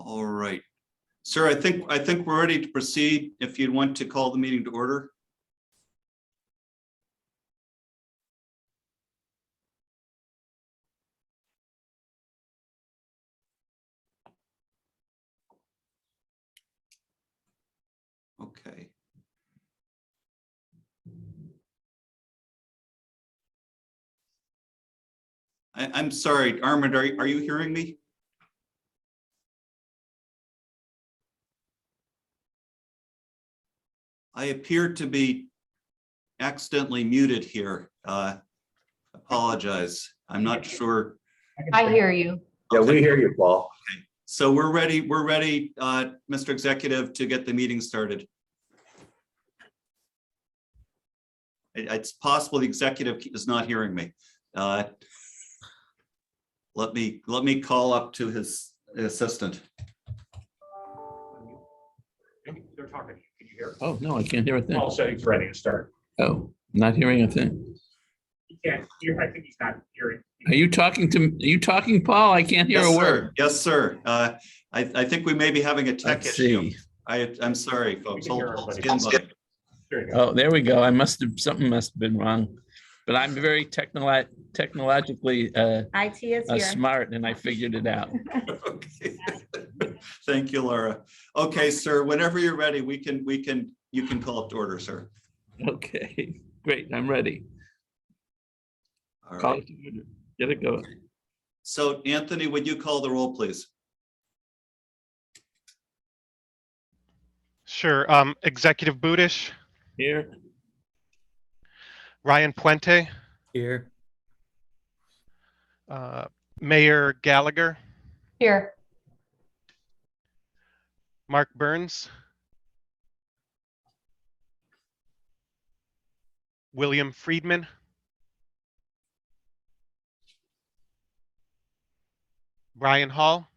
All right. Sir, I think we're ready to proceed. If you'd want to call the meeting to order. Okay. I'm sorry, Armand, are you hearing me? I appear to be accidentally muted here. Apologize. I'm not sure. I hear you. Yeah, Okay. we hear you, Paul. Okay. So we're ready, Mr. Executive, to get the meeting started. It's possible the executive is not hearing me. Let me call up to his assistant. They're talking. Can you hear? Oh, no, I can't hear a thing. All settings ready to start. Oh, not hearing a thing. He can't hear. I think he's not hearing. Are you talking, Paul? I can't hear Yes, a sir. word. Yes, sir. I think we may be having a tech Let's issue. see. I'm sorry, folks. We can hear Hold everybody. stand by. There you go. Oh, there we go. Something must have been wrong. But I'm very technologically IT is here. smart, and I figured it out. Okay. Thank you, Laura. Okay, sir, whenever you're ready, you can call up to order, sir. Okay, great. I'm ready. All Call right. it to order. Get it going. So Anthony, would you call the roll, please? Sure. Executive Budish, Here. Ryan Puente, Here. Mayor Gallagher, Here. Mark Burns, William Friedman, Brian Hall,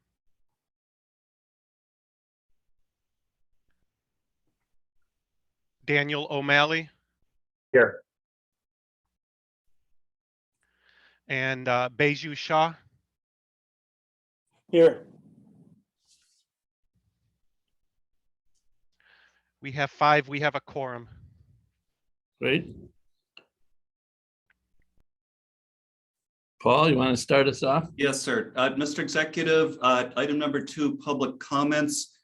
Daniel O'Malley, Here. and Baiju Shah. Here. We have 5. We have a quorum. Great. Paul, you want to start us off? Yes, sir. Mr. Executive, item number 2, public comments.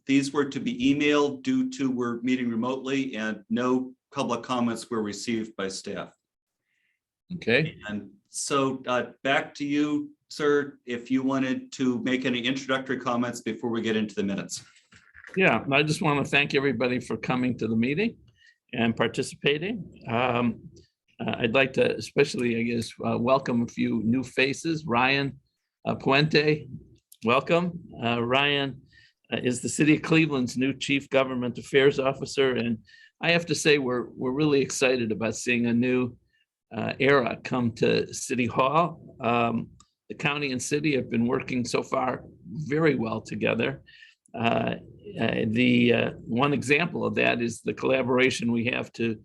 These were to be emailed due to we're meeting remotely and no public comments were received by staff. Okay. And so back to you, sir, if you wanted to make any introductory comments before we get into the minutes. Yeah, I just want to thank everybody for coming to the meeting and participating. I'd like to especially, I guess, welcome a few new faces. Ryan Puente, welcome. Ryan is the City of Cleveland's new Chief Government Affairs Officer, and I have to say we're really excited about seeing a new era come to City Hall. The county and city have been working so far very well together. The one example of that is the collaboration we have to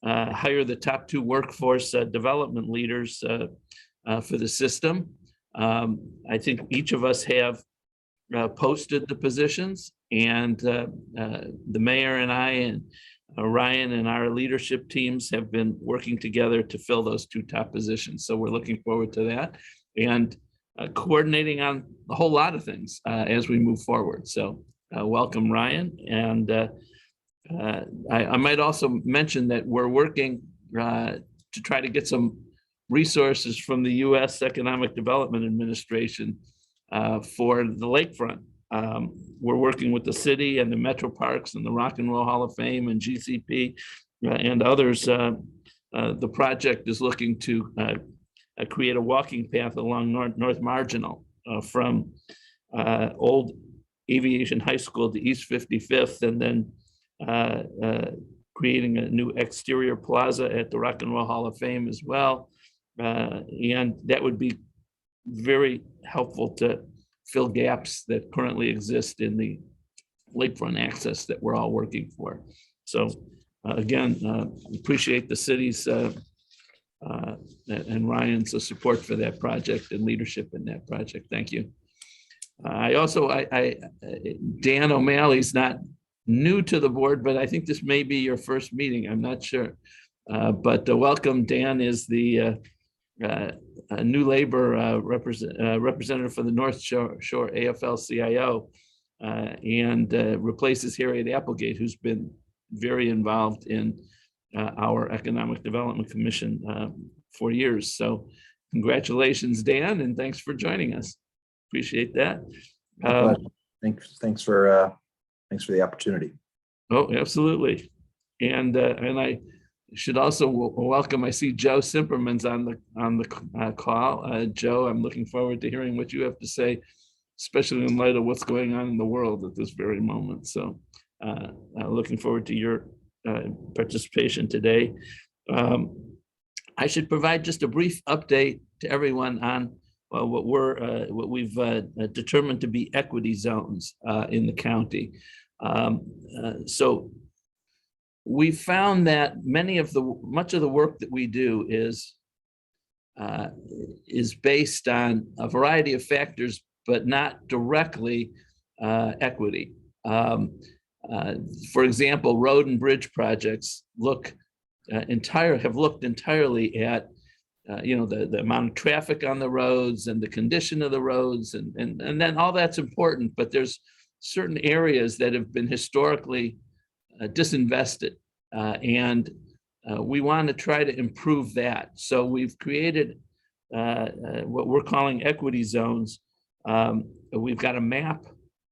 hire the top 2 workforce development leaders for the system. I think each of us have posted the positions, and the mayor and I and Ryan and our leadership teams have been working together to fill those 2 top positions. So we're looking forward to that and coordinating on a whole lot of things as we move forward. So welcome, Ryan. And I might also mention that we're working to try to get some resources from the U.S. Economic Development Administration for the lakefront. We're working with the city and the Metro Parks and the Rock and Roll Hall of Fame and GCP and others. The project is looking to create a walking path along North Marginal from Old Aviation High School to East 55th, and then creating a new exterior plaza at the Rock and Roll Hall of Fame as well. And that would be very helpful to fill gaps that currently exist in the lakefront access that we're all working for. So again, appreciate the city's and Ryan's support for that project and leadership in that project. Thank you. Dan O'Malley's not new to the board, but I think this may be your first meeting. I'm not sure. But welcome, Dan is the new labor representative for the North Shore AFL-CIO and replaces Harriet Applegate, who's been very involved in our Economic Development Commission for years. So congratulations, Dan, and thanks for joining us. Appreciate that. Thanks for the opportunity. Oh, absolutely. And I should also welcome, I see Joe Simperman's on the call. Joe, I'm looking forward to hearing what you have to say, especially in light of what's going on in the world at this very moment. So looking forward to your participation today. I should provide just a brief update to everyone on what we've determined to be equity zones in the county. So we found that much of the work that we do is based on a variety of factors, but not directly equity. For example, road and bridge projects have looked entirely at the amount of traffic on the roads and the condition of the roads, and then all that's important, but there's certain areas that have been historically disinvested, and we want to try to improve that. So we've created what we're calling equity zones. We've got a map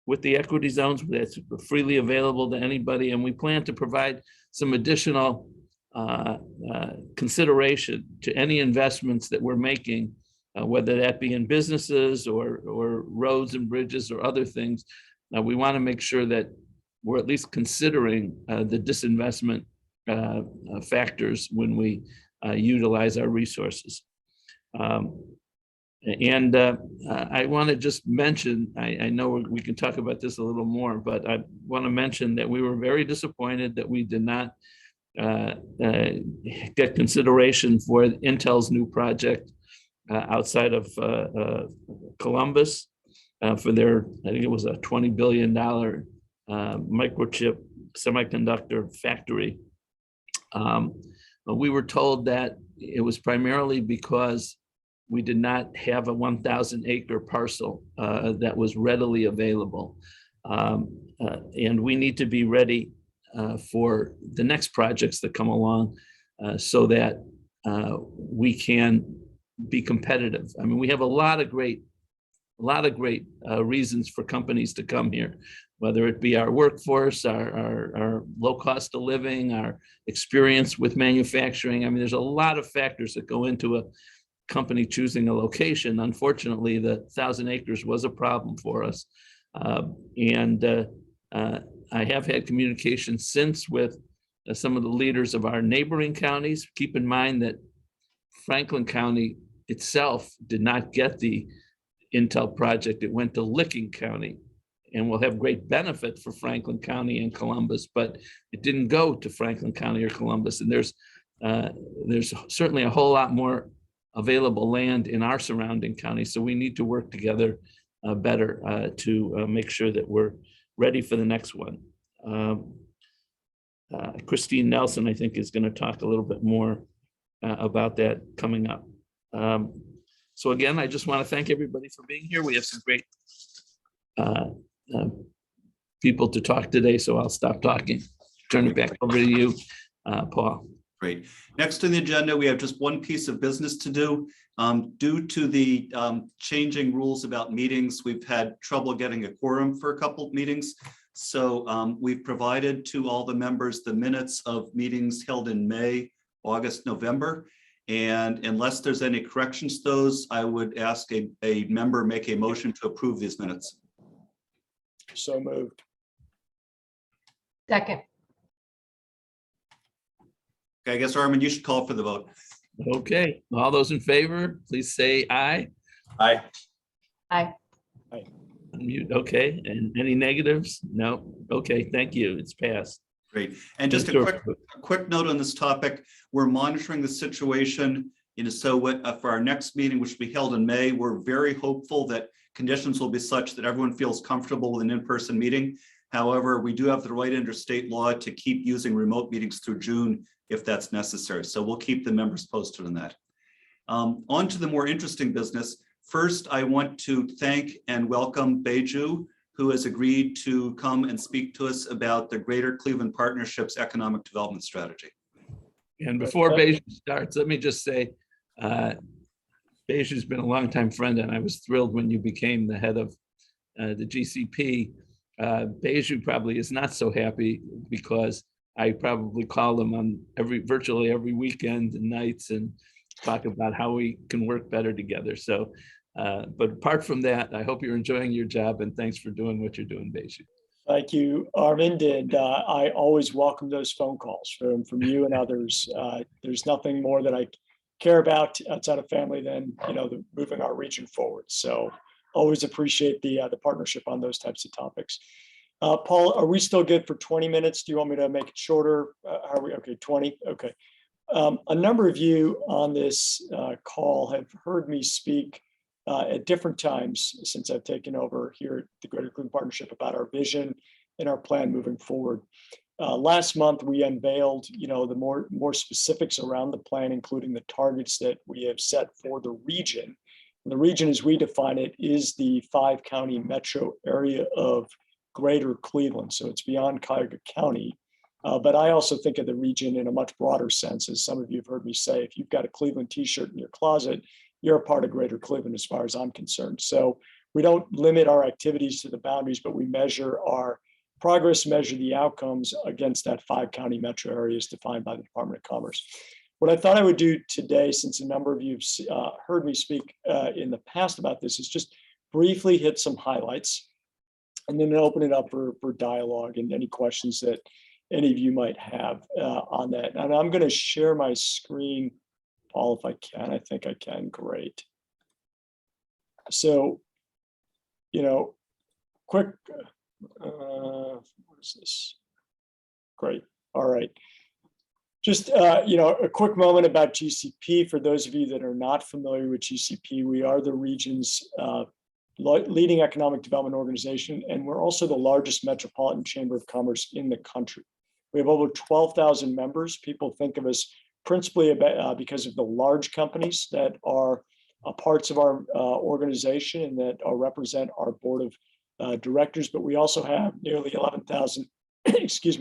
with the equity zones that's freely available to anybody, and we plan to provide some additional consideration to any investments that we're making, whether that be in businesses or roads and bridges or other things. We want to make sure that we're at least considering the disinvestment factors when we utilize our resources. And I want to just mention, I know we can talk about this a little more, but I want to mention that we were very disappointed that we did not get consideration for Intel's new project outside of Columbus for their, I think it was a $20 billion microchip semiconductor factory. We were told that it was primarily because we did not have a 1,000-acre parcel that was readily available. And we need to be ready for the next projects that come along so that we can be competitive. I mean, we have a lot of great reasons for companies to come here, whether it be our workforce, our low cost of living, our experience with manufacturing. I mean, there's a lot of factors that go into a company choosing a location. Unfortunately, the 1,000 acres was a problem for us. I have had communication since with some of the leaders of our neighboring counties. Keep in mind that Franklin County itself did not get the Intel project. It went to Licking County and will have great benefit for Franklin County and Columbus, but it didn't go to Franklin County or Columbus. And there's certainly a whole lot more available land in our surrounding counties. So we need to work together better to make sure that we're ready for the next one. Christine Nelson, I think, is going to talk a little bit more about that coming up. So again, I just want to thank everybody for being here. We have some great people to talk today, so I'll stop talking. Turn it back over to you, Paul. Great. Next on the agenda, we have just one piece of business to do. Due to the changing rules about meetings, we've had trouble getting a quorum for a couple of meetings. So we've provided to all the members the minutes of meetings held in May, August, November. And unless there's any corrections to those, I would ask a member make a motion to approve these minutes. So moved. Second. Okay, I guess, Armin, you should call for the vote. Okay, all those in favor, please say aye. Aye. Aye. Unmute, okay, and any negatives? No, okay, thank you, it's passed. Great. And just a quick note on this topic, we're monitoring the situation. So for our next meeting, which will be held in May, we're very hopeful that conditions will be such that everyone feels comfortable with an in-person meeting. However, we do have the right under state law to keep using remote meetings through June if that's necessary. So we'll keep the members posted on that. On to the more interesting business. First, I want to thank and welcome Beju, who has agreed to come and speak to us about the Greater Cleveland Partnership's economic development strategy. And before Beju starts, let me just say, Beju's been a longtime friend, and I was thrilled when you became the head of the GCP. Beju probably is not so happy because I probably call him on virtually every weekend and nights and talk about how we can work better together. So, but apart from that, I hope you're enjoying your job, and thanks for doing what you're doing, Beju. Thank you, Arvind, and I always welcome those phone calls from you and others. There's nothing more that I care about outside of family than moving our region forward. So always appreciate the partnership on those types of topics. Paul, are we still good for 20 minutes? Do you want me to make it shorter? Are we okay? 20? Okay. A number of you on this call have heard me speak at different times since I've taken over here at the Greater Cleveland Partnership about our vision and our plan moving forward. Last month, we unveiled, the more specifics around the plan, including the targets that we have set for the region. And the region, as we define it, is the 5-county metro area of Greater Cleveland. So it's beyond Cuyahoga County. But I also think of the region in a much broader sense. As some of you have heard me say, if you've got a Cleveland t-shirt in your closet, you're a part of Greater Cleveland as far as I'm concerned. So we don't limit our activities to the boundaries, but we measure our progress, measure the outcomes against that 5-county metro area as defined by the Department of Commerce. What I thought I would do today, since a number of you have heard me speak in the past about this, is just briefly hit some highlights and then open it up for dialogue and any questions that any of you might have on that. And I'm going to share my screen, Paul, if I can. I think I can. Great. So, quick, what is this? Great. All right. Just, a quick moment about GCP. For those of you that are not familiar with GCP, we are the region's leading economic development organization, and we're also the largest metropolitan chamber of commerce in the country. We have over 12,000 members. People think of us principally because of the large companies that are parts of our organization and that represent our board of directors, but we also have nearly 11,000,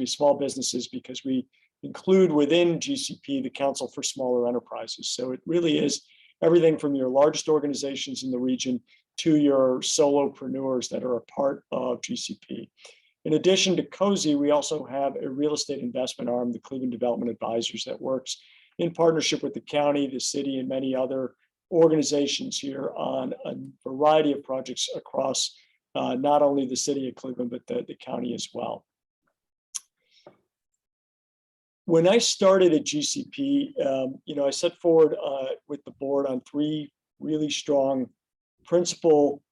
small businesses, because we include within GCP the Council for Smaller Enterprises. So it really is everything from your largest organizations in the region to your solopreneurs that are a part of GCP. In addition to COSI, we also have a real estate investment arm, the Cleveland Development Advisors, that works in partnership with the county, the city, and many other organizations here on a variety of projects across not only the city of Cleveland, but the county as well. When I started at GCP, I set forward with the board on 3 really strong principal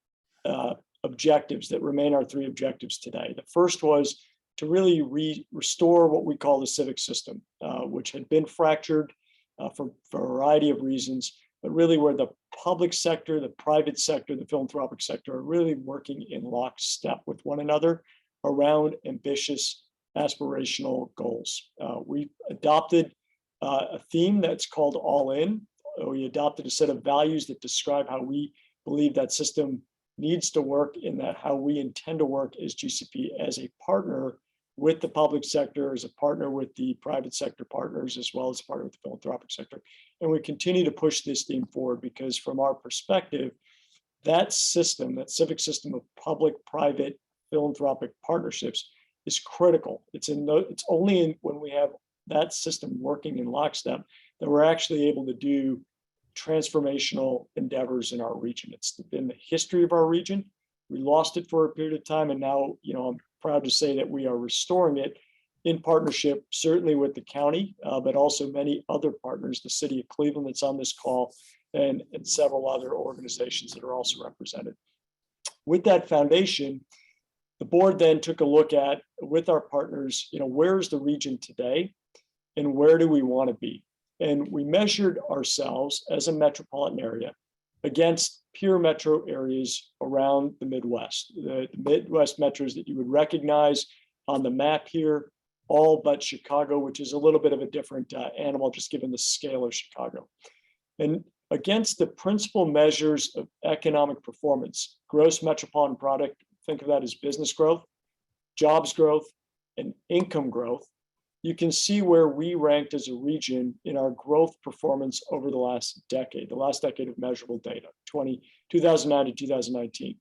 objectives that remain our 3 objectives today. The first was to really restore what we call the civic system, which had been fractured for a variety of reasons, but really where the public sector, the private sector, the philanthropic sector are really working in lockstep with one another around ambitious aspirational goals. We adopted a theme that's called All In. We adopted a set of values that describe how we believe that system needs to work, in that how we intend to work as GCP as a partner with the public sector, as a partner with the private sector partners, as well as a partner with the philanthropic sector. And we continue to push this theme forward because from our perspective, that system, that civic system of public-private philanthropic partnerships is critical. It's only when we have that system working in lockstep that we're actually able to do transformational endeavors in our region. It's been the history of our region. We lost it for a period of time, and now, I'm proud to say that we are restoring it in partnership, certainly with the county, but also many other partners, the city of Cleveland that's on this call, and several other organizations that are also represented. With that foundation, the board then took a look at, with our partners, where is the region today and where do we want to be? And we measured ourselves as a metropolitan area against peer metro areas around the Midwest. The Midwest metros that you would recognize on the map here, all but Chicago, which is a little bit of a different animal, just given the scale of Chicago. And against the principal measures of economic performance, gross metropolitan product, think of that as business growth, jobs growth, and income growth, you can see where we ranked as a region in our growth performance over the last decade of measurable data, 2009 to 2019.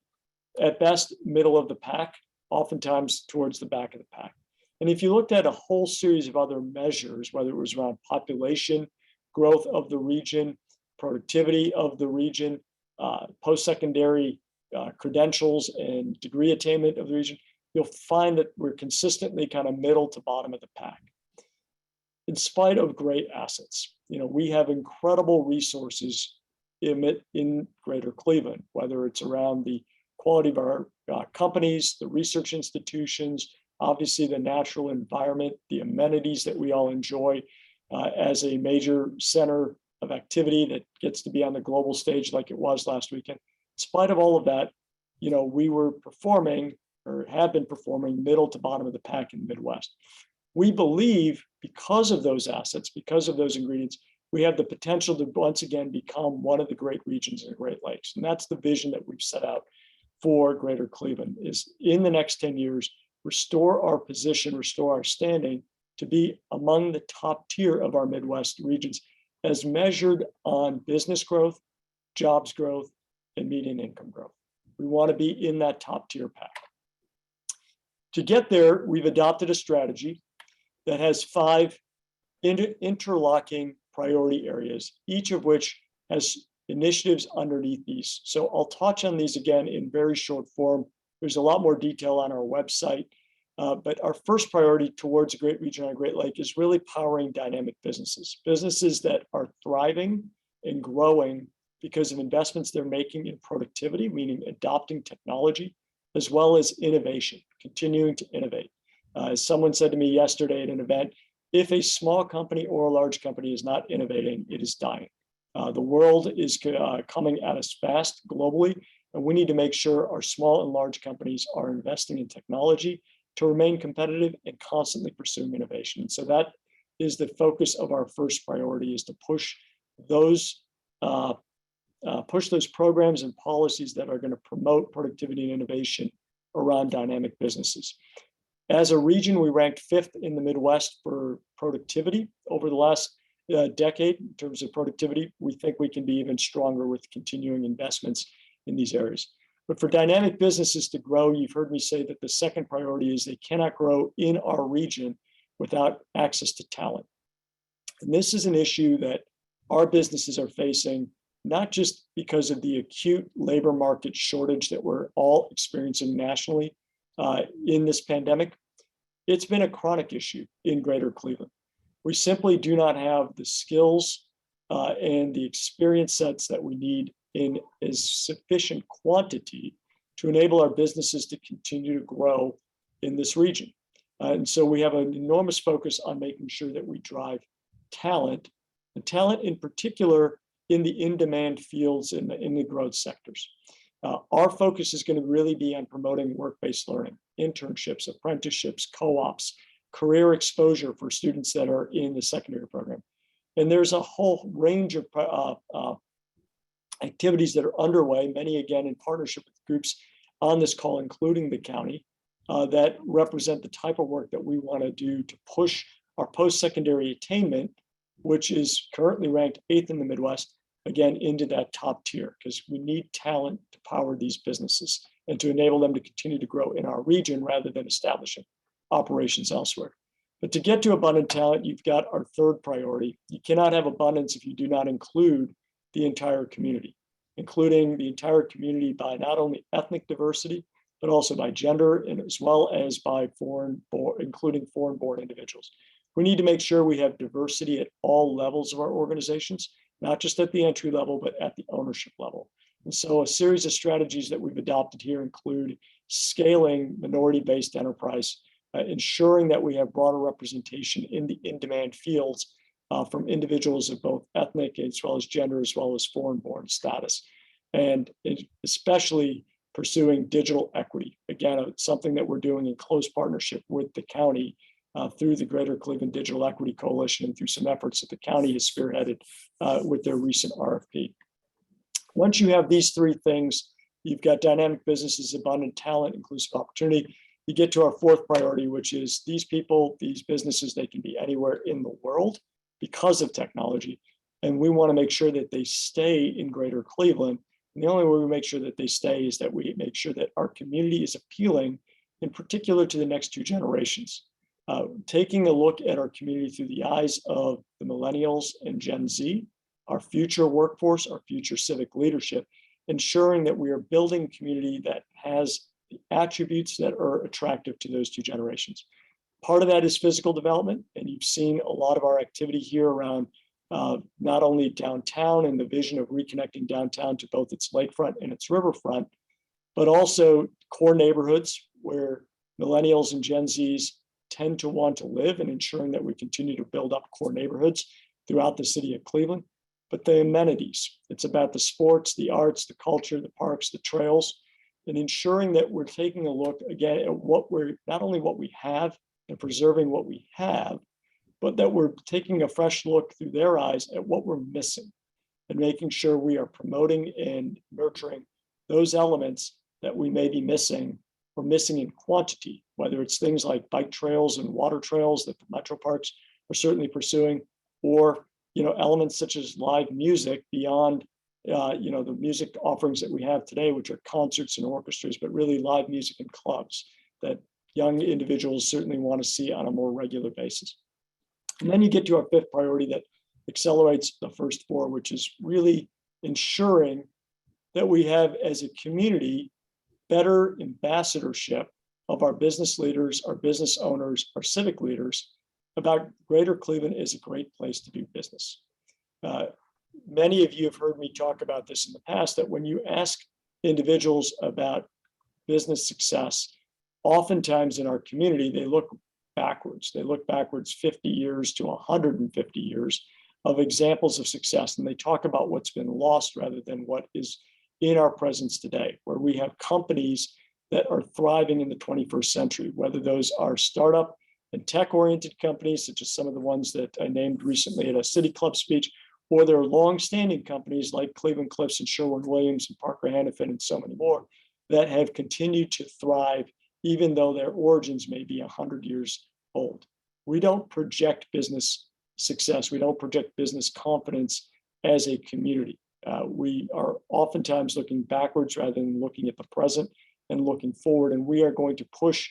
At best, middle of the pack, oftentimes towards the back of the pack. And if you looked at a whole series of other measures, whether it was around population, growth of the region, productivity of the region, post-secondary credentials and degree attainment of the region, you'll find that we're consistently kind of middle to bottom of the pack. In spite of great assets, we have incredible resources in Greater Cleveland, whether it's around the quality of our companies, the research institutions, obviously the natural environment, the amenities that we all enjoy as a major center of activity that gets to be on the global stage like it was last weekend. In spite of all of that, we were performing or have been performing middle to bottom of the pack in the Midwest. We believe because of those assets, because of those ingredients, we have the potential to once again become one of the great regions in the Great Lakes. And that's the vision that we've set out for Greater Cleveland, is in the next 10 years, restore our position, restore our standing to be among the top tier of our Midwest regions as measured on business growth, jobs growth, and median income growth. We want to be in that top tier pack. To get there, we've adopted a strategy that has 5 interlocking priority areas, each of which has initiatives underneath these. So I'll touch on these again in very short form. There's a lot more detail on our website, but our first priority towards a great region on a Great Lake is really powering dynamic businesses, businesses that are thriving and growing because of investments they're making in productivity, meaning adopting technology, as well as innovation, continuing to innovate. As someone said to me yesterday at an event, if a small company or a large company is not innovating, it is dying. The world is coming at us fast globally, and we need to make sure our small and large companies are investing in technology to remain competitive and constantly pursuing innovation. So that is the focus of our first priority, is to push those programs and policies that are going to promote productivity and innovation around dynamic businesses. As a region, we ranked 5th in the Midwest for productivity over the last decade. In terms of productivity, we think we can be even stronger with continuing investments in these areas. But for dynamic businesses to grow, you've heard me say that the second priority is they cannot grow in our region without access to talent. And this is an issue that our businesses are facing, not just because of the acute labor market shortage that we're all experiencing nationally in this pandemic. It's been a chronic issue in Greater Cleveland. We simply do not have the skills and the experience sets that we need in as sufficient quantity to enable our businesses to continue to grow in this region. And so we have an enormous focus on making sure that we drive talent, and talent in particular in the in-demand fields in the growth sectors. Our focus is going to really be on promoting work-based learning, internships, apprenticeships, co-ops, career exposure for students that are in the secondary program. And there's a whole range of activities that are underway, many again in partnership with groups on this call, including the county, that represent the type of work that we want to do to push our post-secondary attainment, which is currently ranked 8th in the Midwest, again, into that top tier, because we need talent to power these businesses and to enable them to continue to grow in our region rather than establishing operations elsewhere. But to get to abundant talent, you've got our third priority. You cannot have abundance if you do not include the entire community, including the entire community by not only ethnic diversity, but also by gender, and as well as by including foreign-born individuals. We need to make sure we have diversity at all levels of our organizations, not just at the entry level, but at the ownership level. And so a series of strategies that we've adopted here include scaling minority-based enterprise, ensuring that we have broader representation in the in-demand fields from individuals of both ethnic as well as gender, as well as foreign-born status. and especially pursuing digital equity. Again, it's something that we're doing in close partnership with the county through the Greater Cleveland Digital Equity Coalition and through some efforts that the county has spearheaded with their recent RFP. Once you have these three things, you've got dynamic businesses, abundant talent, inclusive opportunity. You get to our fourth priority, which is these people, these businesses, they can be anywhere in the world because of technology. And we want to make sure that they stay in Greater Cleveland. And the only way we make sure that they stay is that we make sure that our community is appealing, in particular to the next two generations. Taking a look at our community through the eyes of the millennials and Gen Z, our future workforce, our future civic leadership, ensuring that we are building a community that has the attributes that are attractive to those two generations. Part of that is physical development, and you've seen a lot of our activity here around not only downtown and the vision of reconnecting downtown to both its lakefront and its riverfront, but also core neighborhoods where millennials and Gen Zs tend to want to live, and ensuring that we continue to build up core neighborhoods throughout the city of Cleveland. But the amenities, it's about the sports, the arts, the culture, the parks, the trails, and ensuring that we're taking a look again at what we're, not only what we have and preserving what we have, but that we're taking a fresh look through their eyes at what we're missing and making sure we are promoting and nurturing those elements that we may be missing or missing in quantity, whether it's things like bike trails and water trails that the metro parks are certainly pursuing, or elements such as live music beyond the music offerings that we have today, which are concerts and orchestras, but really live music in clubs that young individuals certainly want to see on a more regular basis. And then you get to our fifth priority that accelerates the first four, which is really ensuring that we have, as a community, better ambassadorship of our business leaders, our business owners, our civic leaders about Greater Cleveland is a great place to do business. Many of you have heard me talk about this in the past, that when you ask individuals about business success, oftentimes in our community, they look backwards. They look backwards 50 years to 150 years of examples of success. And they talk about what's been lost rather than what is in our presence today, where we have companies that are thriving in the 21st century, whether those are startup and tech-oriented companies, such as some of the ones that I named recently at a City Club speech, or they're long-standing companies like Cleveland Cliffs and Sherwin-Williams and Parker Hannifin and so many more that have continued to thrive, even though their origins may be 100 years old. We don't project business success. We don't project business confidence as a community. We are oftentimes looking backwards rather than looking at the present and looking forward. And we are going to push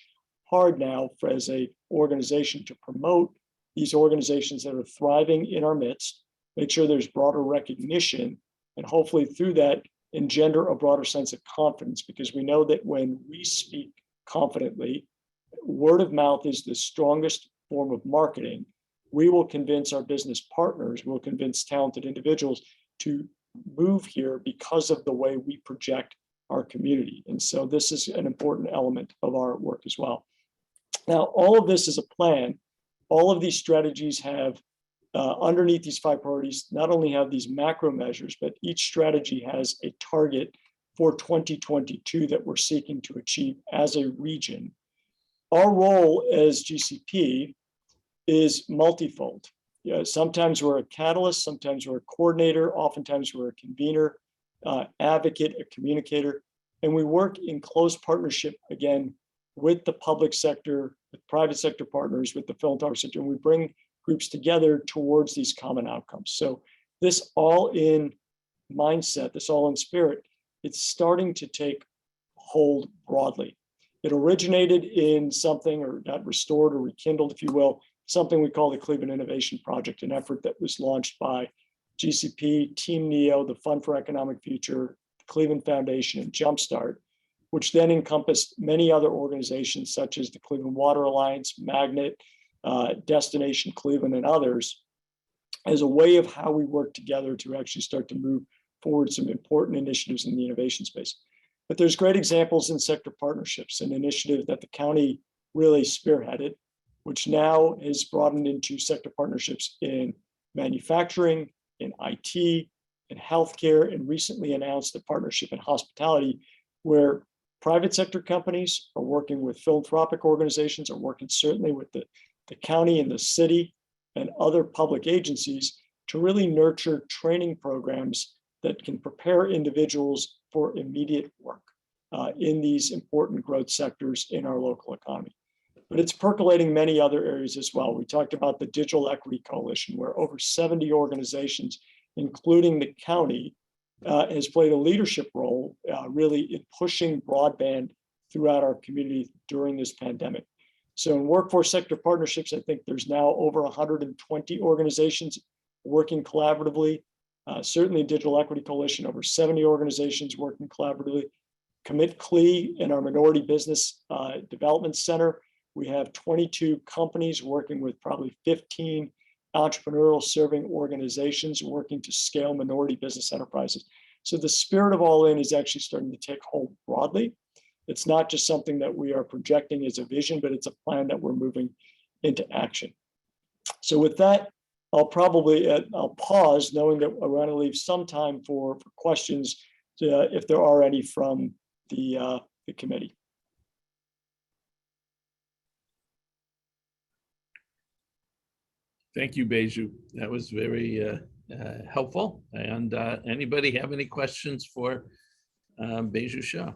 hard now as a organization to promote these organizations that are thriving in our midst, make sure there's broader recognition, and hopefully through that engender a broader sense of confidence, because we know that when we speak confidently, word of mouth is the strongest form of marketing. We will convince our business partners, we'll convince talented individuals to move here because of the way we project our community. And so this is an important element of our work as well. Now, all of this is a plan. All of these strategies have underneath these five priorities, not only have these macro measures, but each strategy has a target for 2022 that we're seeking to achieve as a region. Our role as GCP is multifold. Sometimes we're a catalyst, sometimes we're a coordinator, oftentimes we're a convener, advocate, a communicator, and we work in close partnership, again, with the public sector, with private sector partners, with the philanthropic sector, and we bring groups together towards these common outcomes. So this all-in mindset, this all-in spirit, it's starting to take hold broadly. It originated in something, or not restored or rekindled, if you will, something we call the Cleveland Innovation Project, an effort that was launched by GCP, Team NEO, the Fund for Economic Future, the Cleveland Foundation, and Jumpstart, which then encompassed many other organizations such as the Cleveland Water Alliance, Magnet, Destination Cleveland, and others, as a way of how we work together to actually start to move forward some important initiatives in the innovation space. But there's great examples in sector partnerships, an initiative that the county really spearheaded, which now is broadened into sector partnerships in manufacturing, in IT, in healthcare, and recently announced a partnership in hospitality where private sector companies are working with philanthropic organizations, are working certainly with the county and the city and other public agencies to really nurture training programs that can prepare individuals for immediate work in these important growth sectors in our local economy. But it's percolating many other areas as well. We talked about the Digital Equity Coalition, where over 70 organizations, including the county, has played a leadership role really in pushing broadband throughout our community during this pandemic. So in workforce sector partnerships, I think there's now over 120 organizations working collaboratively. Certainly Digital Equity Coalition, over 70 organizations working collaboratively. Commit CLE in our Minority Business Development Center. We have 22 companies working with probably 15 entrepreneurial serving organizations working to scale minority business enterprises. So the spirit of All In is actually starting to take hold broadly. It's not just something that we are projecting as a vision, but it's a plan that we're moving into action. So with that, I'll pause, knowing that I want to leave some time for questions if there are any from the committee. Thank you, Beju. That was very helpful. And anybody have any questions for Beju Shah?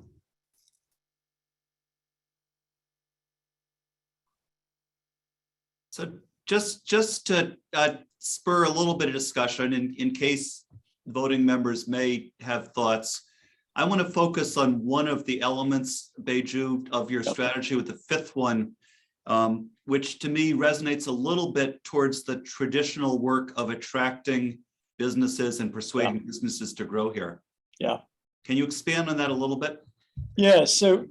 So just to spur a little bit of discussion in case voting members may have thoughts, I want to focus on one of the elements, Beju, of your strategy with the fifth one, which to me resonates a little bit towards the traditional work of attracting businesses and persuading businesses to grow here. Yeah. Can you expand on that a little bit? Yeah, so,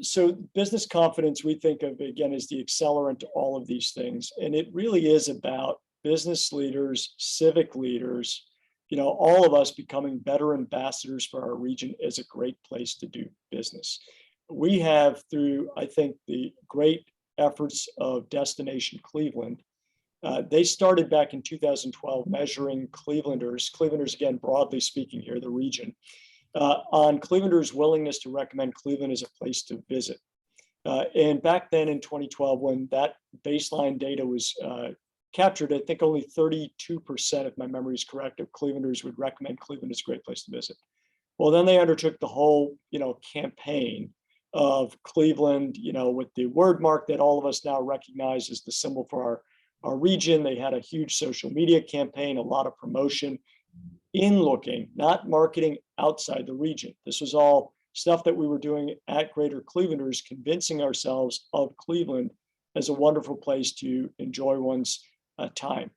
so business confidence, we think of, again, as the accelerant to all of these things. And it really is about business leaders, civic leaders, all of us becoming better ambassadors for our region as a great place to do business. We have, through, I think, the great efforts of Destination Cleveland, they started back in 2012 measuring Clevelanders, again, broadly speaking here, the region, on Clevelanders' willingness to recommend Cleveland as a place to visit. And back then in 2012, when that baseline data was captured, I think only 32%, if my memory is correct, of Clevelanders would recommend Cleveland as a great place to visit. Well, then they undertook the whole, campaign of Cleveland, with the word mark that all of us now recognize as the symbol for our region. They had a huge social media campaign, a lot of promotion in looking, not marketing outside the region. This was all stuff that we were doing at Greater Clevelanders, convincing ourselves of Cleveland as a wonderful place to enjoy one's time.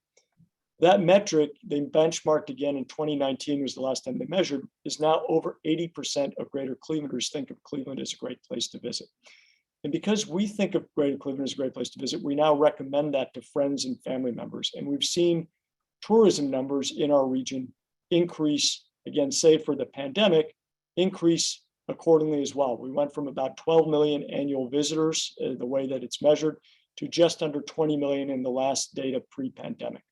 That metric, they benchmarked again in 2019, was the last time they measured, is now over 80% of Greater Clevelanders think of Cleveland as a great place to visit. And because we think of Greater Cleveland as a great place to visit, we now recommend that to friends and family members. And we've seen tourism numbers in our region increase, again, save for the pandemic, increase accordingly as well. We went from about 12 million annual visitors, the way that it's measured, to just under 20 million in the last data pre-pandemic.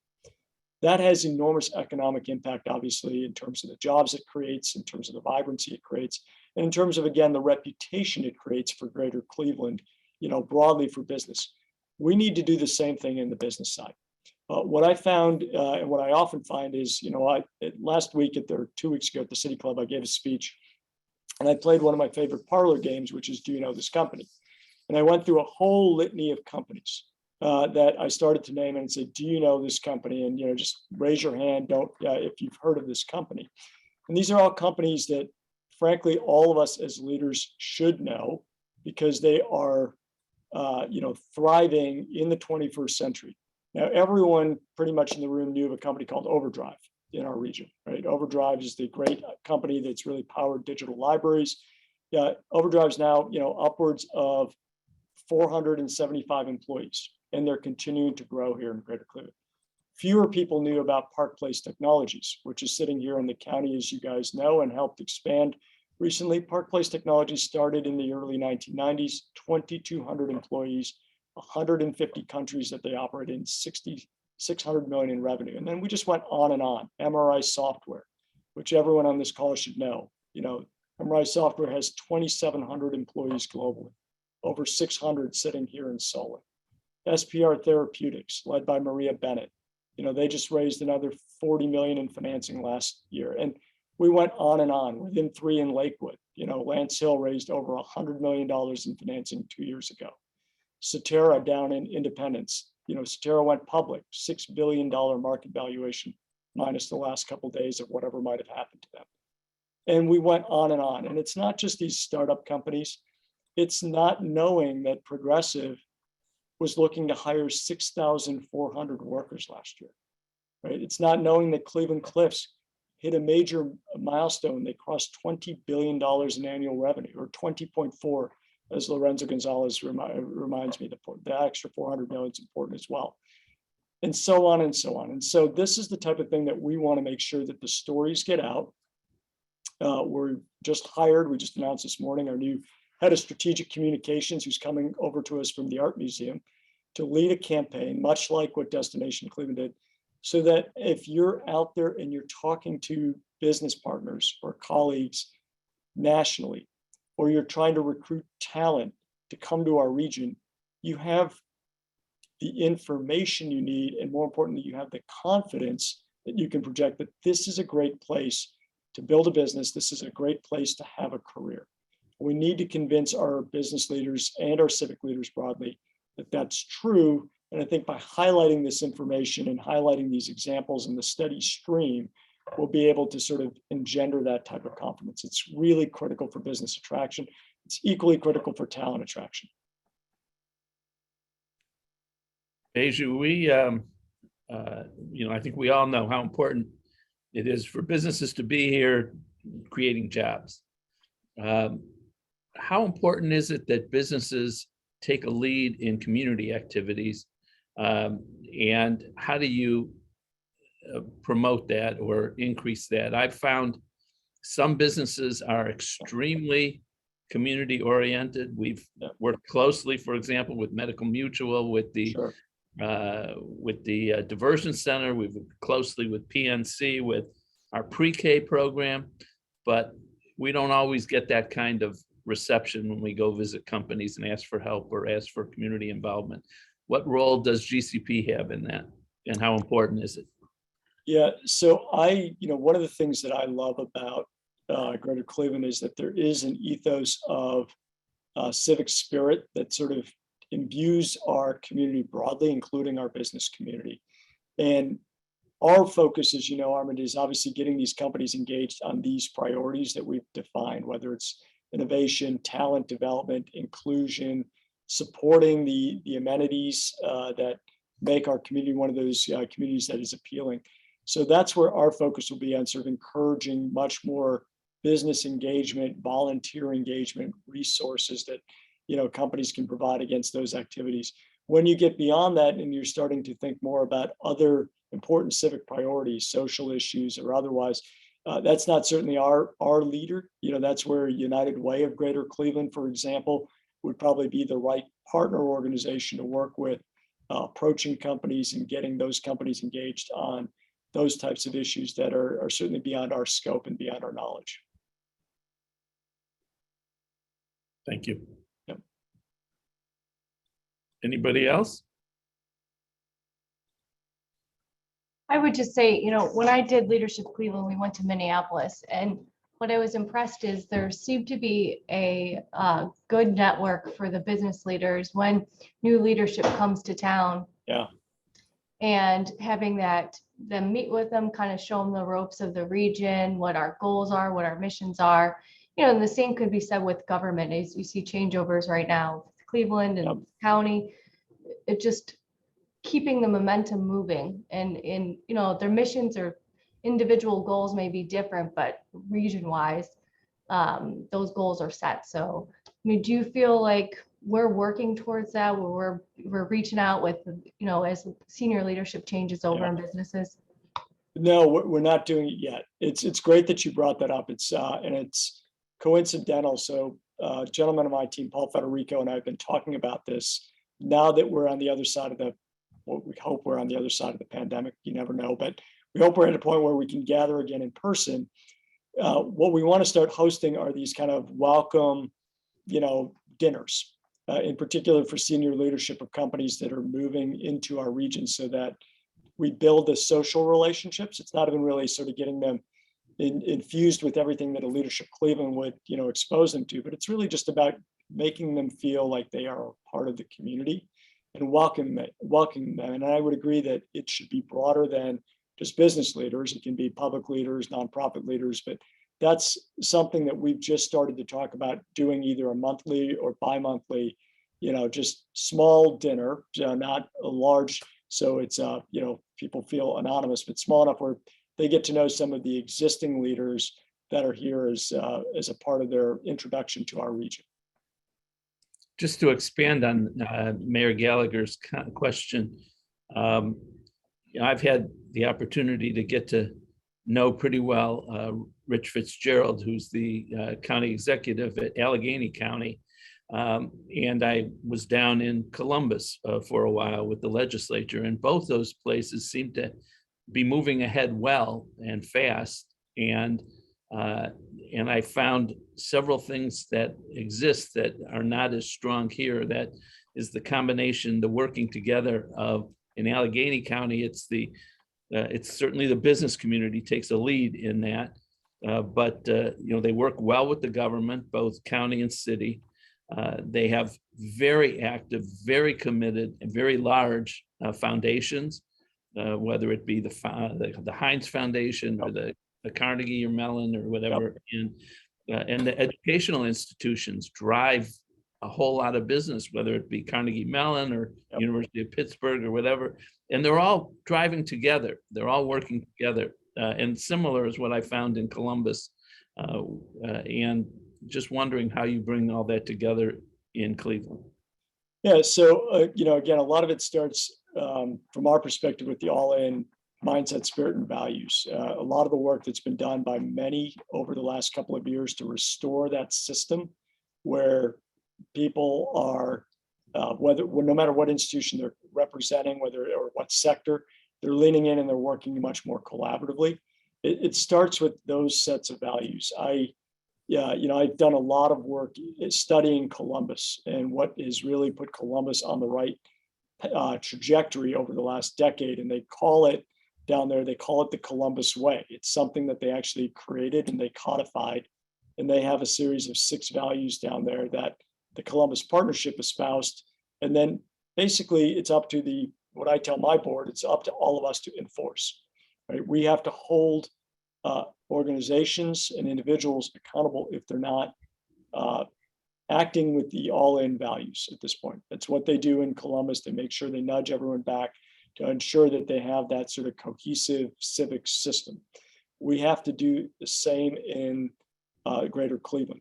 That has enormous economic impact, obviously, in terms of the jobs it creates, in terms of the vibrancy it creates, and in terms of, again, the reputation it creates for Greater Cleveland, broadly for business. We need to do the same thing in the business side. What I found, and what I often find is, last week or 2 weeks ago at the City Club, I gave a speech, and I played one of my favorite parlor games, which is, do you know this company? And I went through a whole litany of companies that I started to name and said, do you know this company? And, just raise your hand if you've heard of this company. And these are all companies that, frankly, all of us as leaders should know, because they are, thriving in the 21st century. Now, everyone pretty much in the room knew of a company called Overdrive in our region, right? Overdrive is the great company that's really powered digital libraries. Overdrive is now, upwards of 475 employees, and they're continuing to grow here in Greater Cleveland. Fewer people knew about Park Place Technologies, which is sitting here in the county, as you guys know, and helped expand recently. Park Place Technologies started in the early 1990s, 2,200 employees, 150 countries that they operate in, 600 million in revenue. And then we just went on and on. MRI Software, which everyone on this call should know. MRI Software has 2,700 employees globally, over 600 sitting here in Solon. SPR Therapeutics, led by Maria Bennett, they just raised another 40 million in financing last year. And we went on and on. Within 3 in Lakewood, Lance Hill raised over $100 million in financing 2 years ago. Cetera down in Independence, Cetera went public, $6 billion market valuation, minus the last couple of days of whatever might have happened to them. And we went on and on. And it's not just these startup companies. It's not knowing that Progressive was looking to hire 6,400 workers last year, right? It's not knowing that Cleveland Cliffs hit a major milestone. They crossed $20 billion in annual revenue, or 20.4, as Lorenzo Gonzalez reminds me, the extra 400 million is important as well. And so on and so on. And so this is the type of thing that we want to make sure that the stories get out. We're just hired, we just announced this morning, our new head of strategic communications, who's coming over to us from the Art Museum to lead a campaign, much like what Destination Cleveland did, so that if you're out there and you're talking to business partners or colleagues nationally, or you're trying to recruit talent to come to our region, you have the information you need, and more importantly, you have the confidence that you can project that this is a great place to build a business. This is a great place to have a career. We need to convince our business leaders and our civic leaders broadly that that's true. And I think by highlighting this information and highlighting these examples in the steady stream, we'll be able to sort of engender that type of confidence. It's really critical for business attraction. It's equally critical for talent attraction. Beju, I think we all know how important it is for businesses to be here creating jobs. How important is it that businesses take a lead in community activities? And how do you promote that or increase that? I've found some businesses are extremely community oriented. We've worked closely, for example, with Medical Mutual, with the Diversion Center. We've worked closely with PNC, with our pre-K program, but we don't always get that kind of reception when we go visit companies and ask for help or ask for community involvement. What role does GCP have in that, and how important is it? Yeah, so one of the things that I love about Greater Cleveland is that there is an ethos of civic spirit that sort of imbues our community broadly, including our business community. And our focus, as you know, Armand, is obviously getting these companies engaged on these priorities that we've defined, whether it's innovation, talent development, inclusion, supporting the amenities that make our community one of those communities that is appealing. So that's where our focus will be, on sort of encouraging much more business engagement, volunteer engagement, resources that companies can provide against those activities. When you get beyond that and you're starting to think more about other important civic priorities, social issues or otherwise, that's not certainly our leader. That's where United Way of Greater Cleveland, for example, would probably be the right partner organization to work with, approaching companies and getting those companies engaged on those types of issues that are certainly beyond our scope and beyond our knowledge. Thank you. Yep. Anybody else? I would just say, when I did Leadership Cleveland, we went to Minneapolis, and what I was impressed is there seemed to be a good network for the business leaders when new leadership comes to town. Yeah. And having them meet with them, kind of show them the ropes of the region, what our goals are, what our missions are. And the same could be said with government. As you see changeovers right now, Cleveland and county, it just keeping the momentum moving, and their missions or individual goals may be different, but region wise, those goals are set. So, do you feel like we're working towards that, where we're reaching out with, as senior leadership changes over in businesses? No, we're not doing it yet. It's great that you brought that up. It's coincidental. So a gentleman on my team, Paul Federico, and I have been talking about this now that we're on the other side of what we hope we're on the other side of the pandemic. You never know, but we hope we're at a point where we can gather again in person. What we want to start hosting are these kind of welcome, dinners, in particular for senior leadership of companies that are moving into our region, so that we build the social relationships. It's not even really sort of getting them infused with everything that a leadership Cleveland would, expose them to, but it's really just about making them feel like they are a part of the community and welcoming them. And I would agree that it should be broader than just business leaders. It can be public leaders, nonprofit leaders, but that's something that we've just started to talk about doing, either a monthly or bi-monthly, just small dinner, not a large, so it's people feel anonymous, but small enough where they get to know some of the existing leaders that are here as a part of their introduction to our region. Just to expand on Mayor Gallagher's question, I've had the opportunity to get to know pretty well Rich Fitzgerald, who's the county executive at Allegheny County. And I was down in Columbus for a while with the legislature, and both those places seem to be moving ahead well and fast. And I found several things that exist that are not as strong here. That is the combination, the working together of, in Allegheny County, it's certainly the business community takes a lead in that, but they work well with the government, both county and city. They have very active, very committed, and very large foundations, whether it be the Heinz Foundation or the Carnegie or Mellon or whatever. Yep. And the educational institutions drive a whole lot of business, whether it be Carnegie Mellon or yep. University of Pittsburgh or whatever. And they're all driving together. They're all working together. And similar is what I found in Columbus. And just wondering how you bring all that together in Cleveland. Yeah, so again, a lot of it starts from our perspective with the all-in mindset, spirit, and values. A lot of the work that's been done by many over the last couple of years to restore that system, where people are, no matter what institution they're representing, whether or what sector, they're leaning in and they're working much more collaboratively. It starts with those sets of values. I've done a lot of work studying Columbus and what has really put Columbus on the right trajectory over the last decade. And they call it down there, they call it the Columbus Way. It's something that they actually created and they codified. And they have a series of 6 values down there that the Columbus Partnership espoused. And then basically it's up to what I tell my board, it's up to all of us to enforce, right? We have to hold organizations and individuals accountable if they're not acting with the all-in values at this point. That's what they do in Columbus. They make sure they nudge everyone back to ensure that they have that sort of cohesive civic system. We have to do the same in greater Cleveland.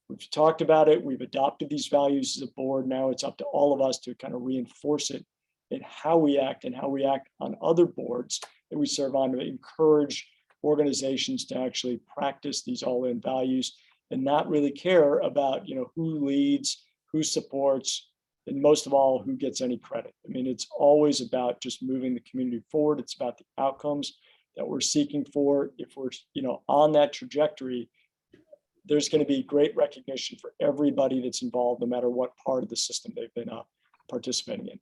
We've talked about it. We've adopted these values as a board. Now it's up to all of us to kind of reinforce it in how we act and how we act on other boards that we serve on, to encourage organizations to actually practice these all-in values and not really care about who leads, who supports, and most of all, who gets any credit. I mean, it's always about just moving the community forward. It's about the outcomes that we're seeking for. If we're on that trajectory, there's going to be great recognition for everybody that's involved, no matter what part of the system they've been participating in.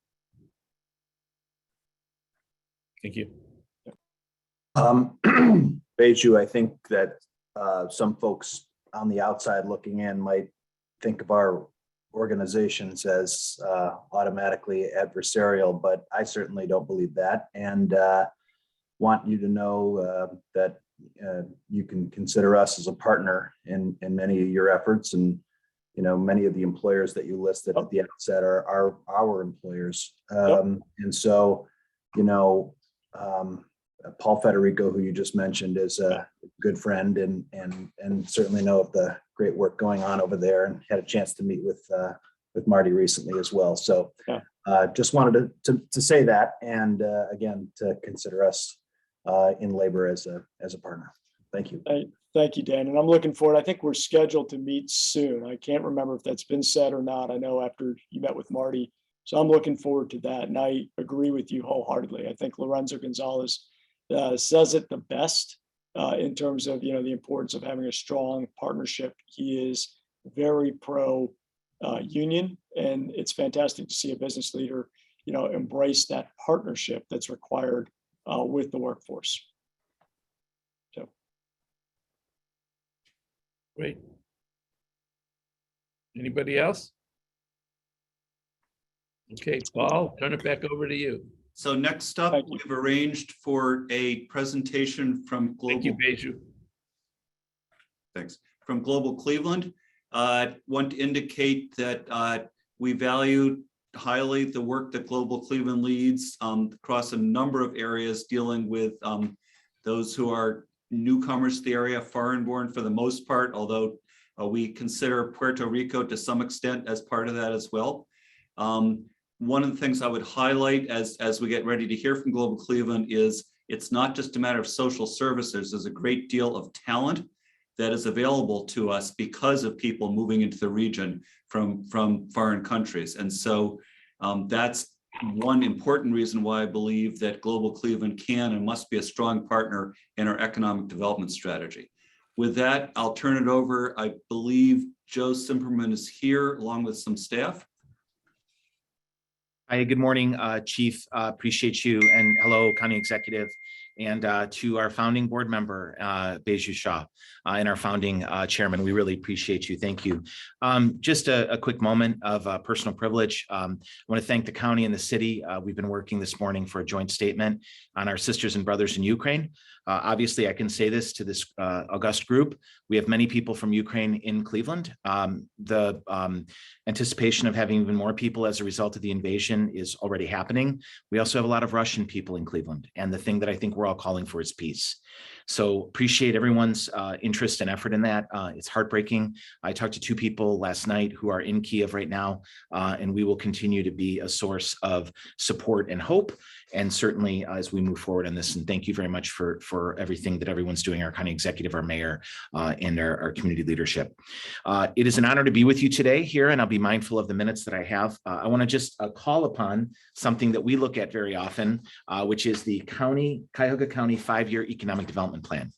Thank you. Beju, I think that some folks on the outside looking in might think of our organizations as automatically adversarial, but I certainly don't believe that, and want you to know that you can consider us as a partner in many of your efforts. And many of the employers that you listed at the outset are our employers. And so Paul Federico, who you just mentioned, is a good friend and certainly know of the great work going on over there, and had a chance to meet with Marty recently as well. So just wanted to say that, and again, to consider us in labor as a partner. Thank you. Thank you, Dan. And I'm looking forward. I think we're scheduled to meet soon. I can't remember if that's been said or not. I know after you met with Marty. So I'm looking forward to that. And I agree with you wholeheartedly. I think Lorenzo Gonzalez says it the best in terms of, the importance of having a strong partnership. He is very pro union, and it's fantastic to see a business leader, embrace that partnership that's required with the workforce. So. Great. Anybody else? Okay, Paul, turn it back over to you. So next up, Thank you. we've arranged for a presentation from Thank you, Global. Beju. Thanks. From Global Cleveland. Want to indicate that we value highly the work that Global Cleveland leads across a number of areas dealing with those who are newcomers to the area, foreign-born for the most part, although we consider Puerto Rico to some extent as part of that as well. One of the things I would highlight as we get ready to hear from Global Cleveland is it's not just a matter of social services. There's a great deal of talent that is available to us because of people moving into the region from foreign countries. And so that's one important reason why I believe that Global Cleveland can and must be a strong partner in our economic development strategy. With that, I'll turn it over. I believe Joe Simperman is here along with some staff. Hi, good morning, Chief. Appreciate you, and hello, County Executive, and to our founding board member, Beju Shah, and our founding chairman. We really appreciate you. Thank you. Just a quick moment of personal privilege. I want to thank the county and the city. We've been working this morning for a joint statement on our sisters and brothers in Ukraine. Obviously, I can say this to this august group. We have many people from Ukraine in Cleveland. The anticipation of having even more people as a result of the invasion is already happening. We also have a lot of Russian people in Cleveland. And the thing that I think we're all calling for is peace. So appreciate everyone's interest and effort in that. It's heartbreaking. I talked to two people last night who are in Kiev right now, and we will continue to be a source of support and hope. And certainly as we move forward on this, and thank you very much for everything that everyone's doing, our county executive, our mayor, and our community leadership. It is an honor to be with you today here, and I'll be mindful of the minutes that I have. I want to just call upon something that we look at very often, which is the Cuyahoga County 5-year Economic Development Plan.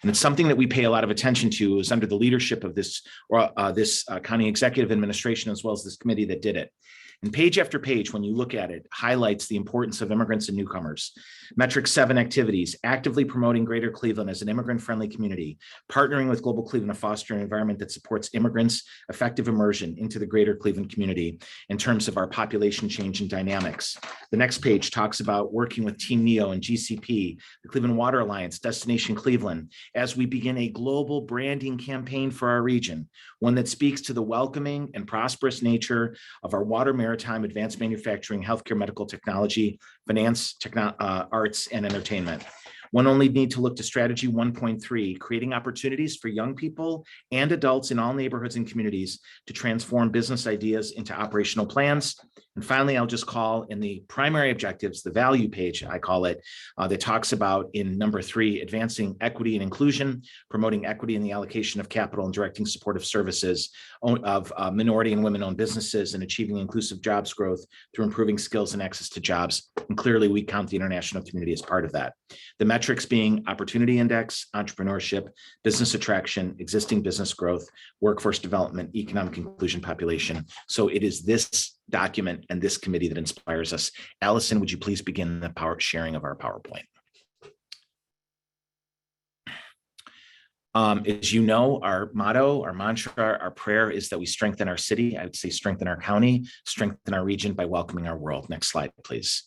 And it's something that we pay a lot of attention to. It was under the leadership of this county executive administration, as well as this committee that did it. And page after page, when you look at it, highlights the importance of immigrants and newcomers. Metric 7 activities: actively promoting Greater Cleveland as an immigrant-friendly community, partnering with Global Cleveland to foster an environment that supports immigrants' effective immersion into the Greater Cleveland community in terms of our population change and dynamics. The next page talks about working with Team NEO and GCP, the Cleveland Water Alliance, Destination Cleveland, as we begin a global branding campaign for our region, one that speaks to the welcoming and prosperous nature of our water, maritime, advanced manufacturing, healthcare, medical technology, finance, arts, and entertainment. One only need to look to strategy 1.3, creating opportunities for young people and adults in all neighborhoods and communities to transform business ideas into operational plans. And finally, I'll just call in the primary objectives, the value page, I call it, that talks about in number 3, advancing equity and inclusion, promoting equity in the allocation of capital and directing supportive services of minority and women-owned businesses, and achieving inclusive jobs growth through improving skills and access to jobs. And clearly, we count the international community as part of that. The metrics being opportunity index, entrepreneurship, business attraction, existing business growth, workforce development, economic inclusion, population. So it is this document and this committee that inspires us. Allison, would you please begin the sharing of our PowerPoint? As you know, our motto, our mantra, our prayer is that we strengthen our city. I would say strengthen our county, strengthen our region by welcoming our world. Next slide, please.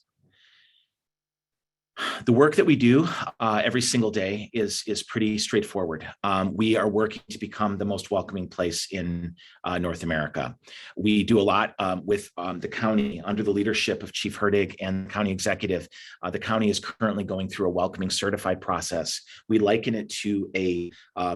The work that we do every single day is pretty straightforward. We are working to become the most welcoming place in North America. We do a lot with the county under the leadership of Chief Herdig and the county executive. The county is currently going through a welcoming certified process. We liken it to a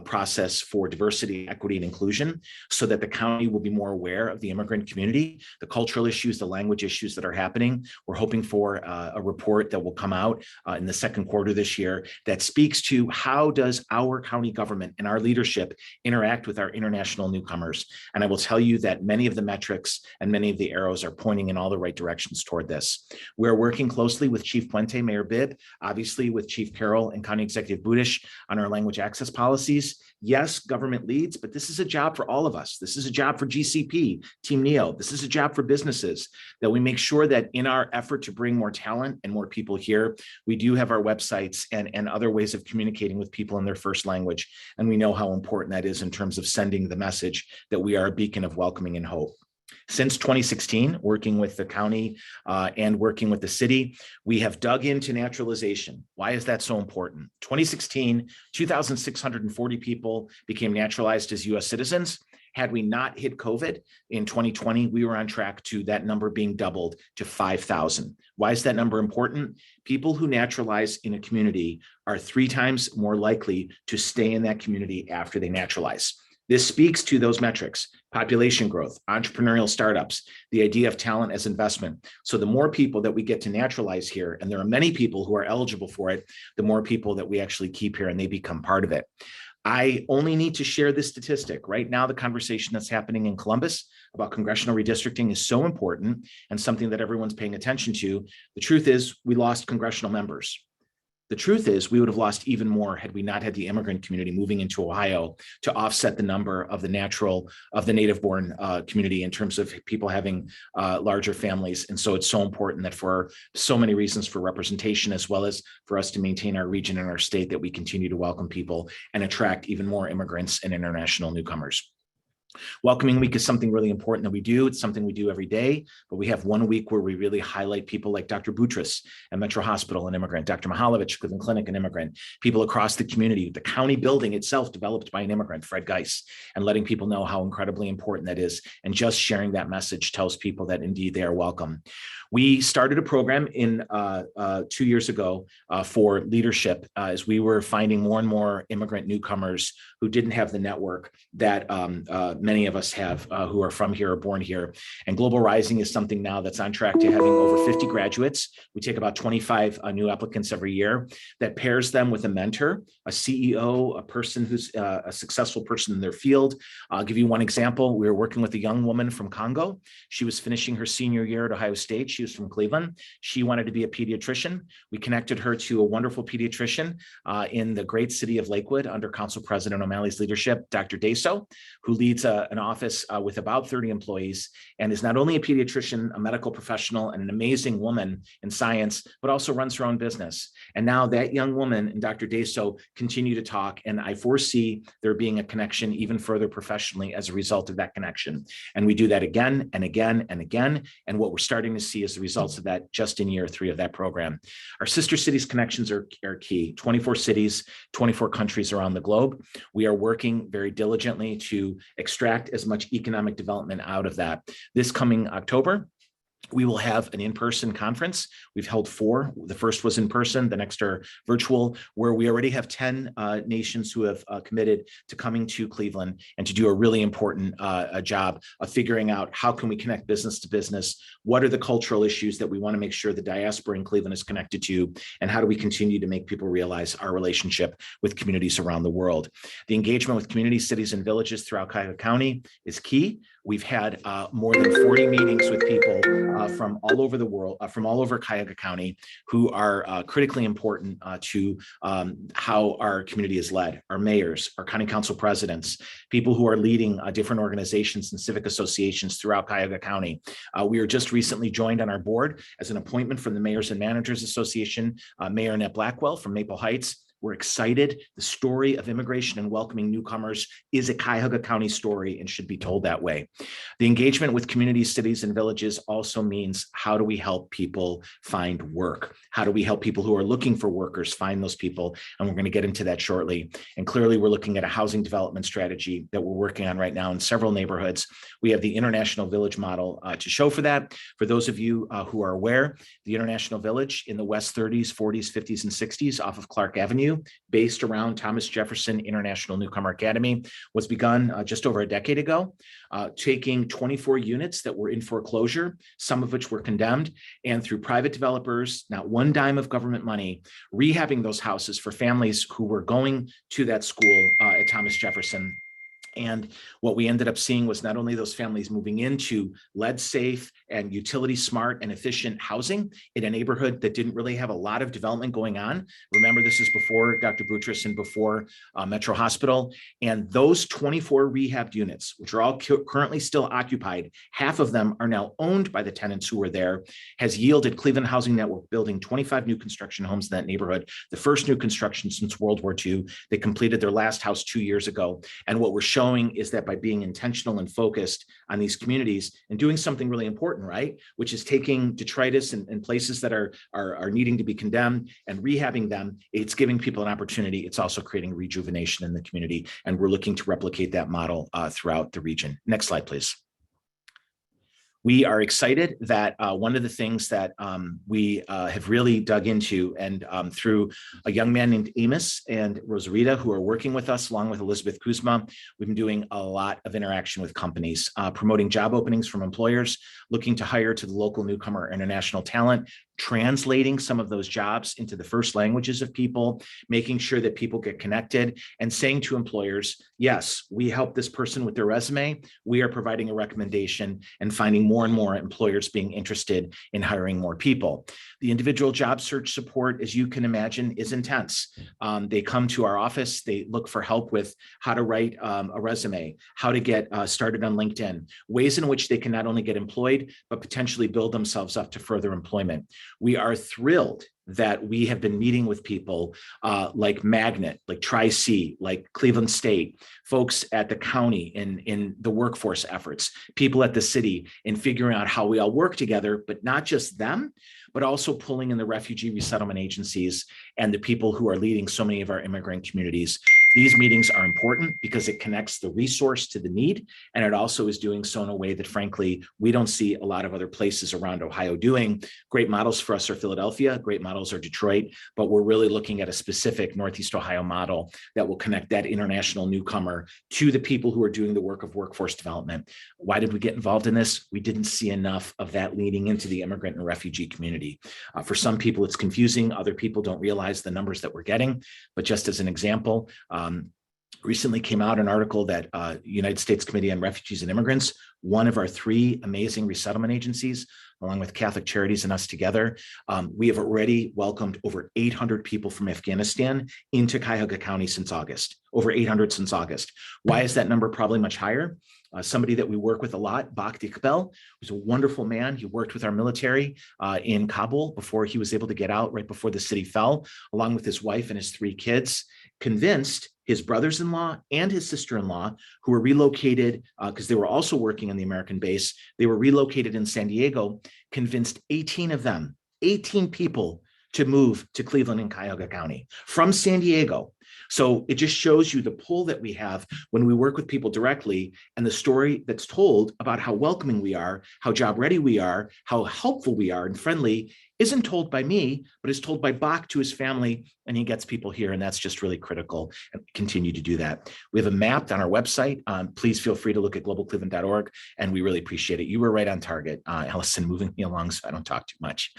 process for diversity, equity, and inclusion, so that the county will be more aware of the immigrant community, the cultural issues, the language issues that are happening. We're hoping for a report that will come out in the second quarter this year that speaks to how does our county government and our leadership interact with our international newcomers. And I will tell you that many of the metrics and many of the arrows are pointing in all the right directions toward this. We're working closely with Chief Puente, Mayor Bibb, obviously with Chief Carroll and County Executive Budish on our language access policies. Yes, government leads, but this is a job for all of us. This is a job for GCP, Team NEO. This is a job for businesses, that we make sure that in our effort to bring more talent and more people here, we do have our websites and other ways of communicating with people in their first language. And we know how important that is in terms of sending the message that we are a beacon of welcoming and hope. Since 2016, working with the county and working with the city, we have dug into naturalization. Why is that so important? 2016, 2,640 people became naturalized as US citizens. Had we not hit COVID in 2020, we were on track to that number being doubled to 5,000. Why is that number important? People who naturalize in a community are 3 times more likely to stay in that community after they naturalize. This speaks to those metrics: population growth, entrepreneurial startups, the idea of talent as investment. So the more people that we get to naturalize here, and there are many people who are eligible for it, the more people that we actually keep here and they become part of it. I only need to share this statistic. Right now, the conversation that's happening in Columbus about congressional redistricting is so important and something that everyone's paying attention to. The truth is, we lost congressional members. The truth is, we would have lost even more had we not had the immigrant community moving into Ohio to offset the number of the native-born community in terms of people having larger families. And so it's so important that for so many reasons, for representation, as well as for us to maintain our region and our state, that we continue to welcome people and attract even more immigrants and international newcomers. Welcoming Week is something really important that we do. It's something we do every day, but we have one week where we really highlight people like Dr. Boutros at Metro Hospital, an immigrant, Dr. Mihaljevic, Cleveland Clinic, an immigrant, people across the community, the county building itself developed by an immigrant, Fred Geis, and letting people know how incredibly important that is. And just sharing that message tells people that indeed they are welcome. We started a program in 2 years ago for leadership as we were finding more and more immigrant newcomers who didn't have the network that many of us have who are from here or born here. And Global Rising is something now that's on track to having over 50 graduates. We take about 25 new applicants every year that pairs them with a mentor, a CEO, a person who's a successful person in their field. I'll give you one example. We were working with a young woman from Congo. She was finishing her senior year at Ohio State. She was from Cleveland. She wanted to be a pediatrician. We connected her to a wonderful pediatrician in the great city of Lakewood under Council President O'Malley's leadership, Dr. Deso, who leads an office with about 30 employees and is not only a pediatrician, a medical professional, and an amazing woman in science, but also runs her own business. And now that young woman and Dr. Deso continue to talk, and I foresee there being a connection even further professionally as a result of that connection. And we do that again and again and again. And what we're starting to see is the results of that just in year 3 of that program. Our sister cities connections are key. 24 cities, 24 countries around the globe. We are working very diligently to extract as much economic development out of that. This coming October, we will have an in-person conference. We've held 4. The first was in person, the next are virtual, where we already have 10 nations who have committed to coming to Cleveland and to do a really important job of figuring out how can we connect business to business, what are the cultural issues that we want to make sure the diaspora in Cleveland is connected to, and how do we continue to make people realize our relationship with communities around the world. The engagement with communities, cities, and villages throughout Cuyahoga County is key. We've had more than 40 meetings with people from all over the world, from all over Cuyahoga County, who are critically important to how our community is led, our mayors, our county council presidents, people who are leading different organizations and civic associations throughout Cuyahoga County. We are just recently joined on our board as an appointment from the Mayors and Managers Association, Mayor Annette Blackwell from Maple Heights. We're excited. The story of immigration and welcoming newcomers is a Cuyahoga County story and should be told that way. The engagement with communities, cities, and villages also means how do we help people find work? How do we help people who are looking for workers find those people? And we're going to get into that shortly. And clearly, we're looking at a housing development strategy that we're working on right now in several neighborhoods. We have the International Village model to show for that. For those of you who are aware, the International Village in the West 30s, 40s, 50s, and 60s off of Clark Avenue Avenue, based around Thomas Jefferson International Newcomer Academy, was begun just over a decade ago, taking 24 units that were in foreclosure, some of which were condemned, and through private developers, not one dime of government money, rehabbing those houses for families who were going to that school at Thomas Jefferson. And what we ended up seeing was not only those families moving into lead safe and utility smart and efficient housing in a neighborhood that didn't really have a lot of development going on. Remember, this is before Dr. Boutros and before Metro Hospital. And those 24 rehabbed units, which are all currently still occupied, half of them are now owned by the tenants who were there, has yielded Cleveland Housing Network building 25 new construction homes in that neighborhood, the first new construction since World War II. They completed their last house 2 years ago. And what we're showing is that by being intentional and focused on these communities and doing something really important, right, which is taking detritus and places that are needing to be condemned and rehabbing them, it's giving people an opportunity. It's also creating rejuvenation in the community. And we're looking to replicate that model throughout the region. Next slide, please. We are excited that one of the things that we have really dug into, and through a young man named Amos and Rosarita, who are working with us along with Elizabeth Kuzma, we've been doing a lot of interaction with companies, promoting job openings from employers, looking to hire to the local newcomer international talent, translating some of those jobs into the first languages of people, making sure that people get connected, and saying to employers, yes, we help this person with their resume. We are providing a recommendation and finding more and more employers being interested in hiring more people. The individual job search support, as you can imagine, is intense. They come to our office, they look for help with how to write a resume, how to get started on LinkedIn, ways in which they can not only get employed, but potentially build themselves up to further employment. We are thrilled that we have been meeting with people like Magnet, like Tri-C, like Cleveland State, folks at the county in the workforce efforts, people at the city in figuring out how we all work together, but not just them, but also pulling in the refugee resettlement agencies and the people who are leading so many of our immigrant communities. These meetings are important because it connects the resource to the need, and it also is doing so in a way that, frankly, we don't see a lot of other places around Ohio doing. Great models for us are Philadelphia, great models are Detroit, but we're really looking at a specific Northeast Ohio model that will connect that international newcomer to the people who are doing the work of workforce development. Why did we get involved in this? We didn't see enough of that leading into the immigrant and refugee community. For some people, it's confusing. Other people don't realize the numbers that we're getting. But just as an example, recently came out an article that United States Committee on Refugees and Immigrants, one of our 3 amazing resettlement agencies, along with Catholic Charities and us together, we have already welcomed over 800 people from Afghanistan into Cuyahoga County since August, over 800 since August. Why is that number probably much higher? Somebody that we work with a lot, Bakht Iqbal, who's a wonderful man. He worked with our military in Kabul before he was able to get out, right before the city fell, along with his wife and his 3 kids, convinced his brothers-in-law and his sister-in-law, who were relocated because they were also working on the American base. They were relocated in San Diego, convinced 18 of them, 18 people, to move to Cleveland and Cuyahoga County from San Diego. So it just shows you the pull that we have when we work with people directly, and the story that's told about how welcoming we are, how job ready we are, how helpful we are and friendly isn't told by me, but is told by Bakht to his family, and he gets people here, and that's just really critical, and continue to do that. We have a map on our website. Please feel free to look at globalcleveland.org, and we really appreciate it. You were right on target, Allison, moving me along so I don't talk too much.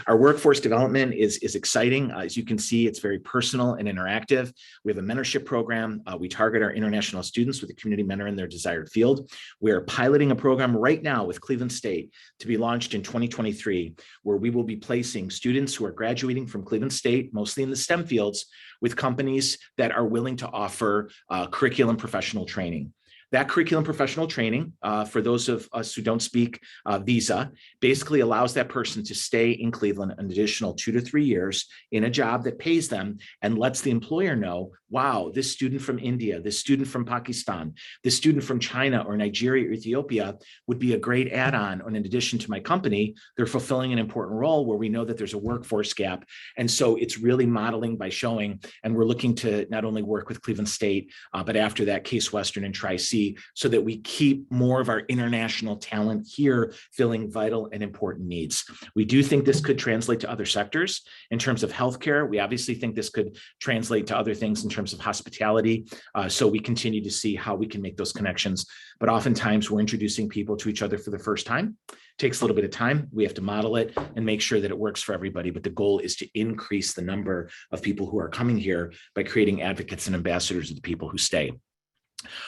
Our workforce development is exciting. As you can see, it's very personal and interactive. We have a mentorship program. We target our international students with a community mentor in their desired field. We are piloting a program right now with Cleveland State to be launched in 2023, where we will be placing students who are graduating from Cleveland State, mostly in the STEM fields, with companies that are willing to offer curriculum professional training. That curriculum professional training, for those of us who don't speak visa, basically allows that person to stay in Cleveland an additional 2 to 3 years in a job that pays them and lets the employer know wow, this student from India, this student from Pakistan, this student from China or Nigeria or Ethiopia would be a great add-on. And in addition to my company, they're fulfilling an important role where we know that there's a workforce gap. And so it's really modeling by showing, and we're looking to not only work with Cleveland State, but after that Case Western and Tri-C, so that we keep more of our international talent here filling vital and important needs. We do think this could translate to other sectors in terms of healthcare. We obviously think this could translate to other things in terms of hospitality. So we continue to see how we can make those connections. But oftentimes we're introducing people to each other for the first time. It takes a little bit of time. We have to model it and make sure that it works for everybody. But the goal is to increase the number of people who are coming here by creating advocates and ambassadors of the people who stay.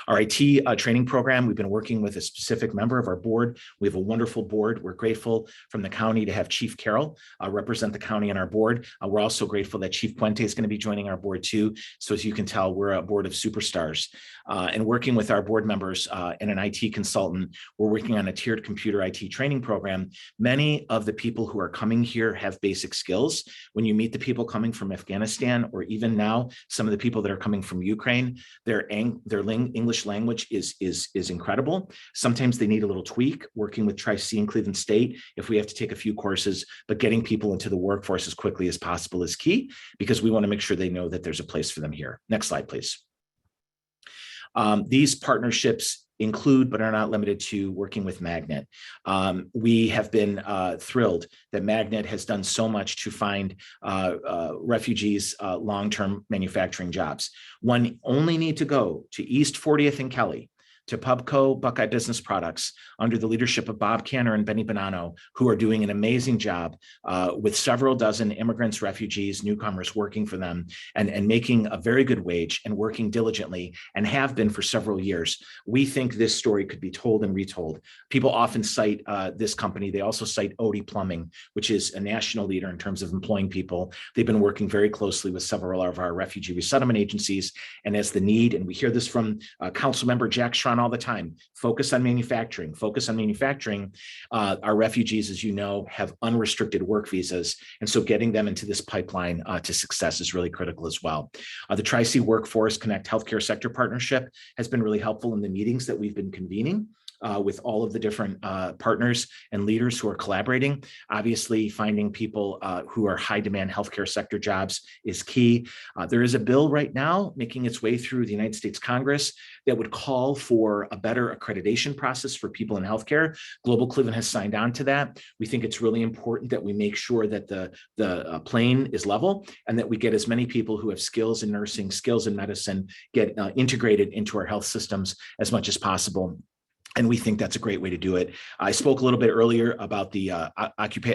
Our IT training program, we've been working with a specific member of our board. We have a wonderful board. We're grateful from the county to have Chief Carroll represent the county on our board. We're also grateful that Chief Puente is going to be joining our board too. So as you can tell, we're a board of superstars. And working with our board members and an IT consultant, we're working on a tiered computer IT training program. Many of the people who are coming here have basic skills. When you meet the people coming from Afghanistan, or even now, some of the people that are coming from Ukraine, their English language is incredible. Sometimes they need a little tweak. Working with Tri-C and Cleveland State, if we have to take a few courses, but getting people into the workforce as quickly as possible is key, because we want to make sure they know that there's a place for them here. Next slide, please. These partnerships include, but are not limited to, working with Magnet. We have been thrilled that Magnet has done so much to find refugees long-term manufacturing jobs. One only need to go to East 40th and Kelly, to Pubco Buckeye Business Products under the leadership of Bob Canner and Benny Bonanno, who are doing an amazing job with several dozen immigrants, refugees, newcomers working for them and making a very good wage and working diligently, and have been for several years. We think this story could be told and retold. People often cite this company. They also cite Odie Plumbing, which is a national leader in terms of employing people. They've been working very closely with several of our refugee resettlement agencies. And as the need, and we hear this from Council Member Jack Schron all the time, focus on manufacturing, focus on manufacturing. Our refugees, as you know, have unrestricted work visas. And so getting them into this pipeline to success is really critical as well. The Tri-C Workforce Connect Healthcare Sector Partnership has been really helpful in the meetings that we've been convening with all of the different partners and leaders who are collaborating. Obviously, finding people who are high demand healthcare sector jobs is key. There is a bill right now making its way through the United States Congress that would call for a better accreditation process for people in healthcare. Global Cleveland has signed on to that. We think it's really important that we make sure that the plane is level, and that we get as many people who have skills in nursing, skills in medicine, get integrated into our health systems as much as possible. And we think that's a great way to do it. I spoke a little bit earlier about the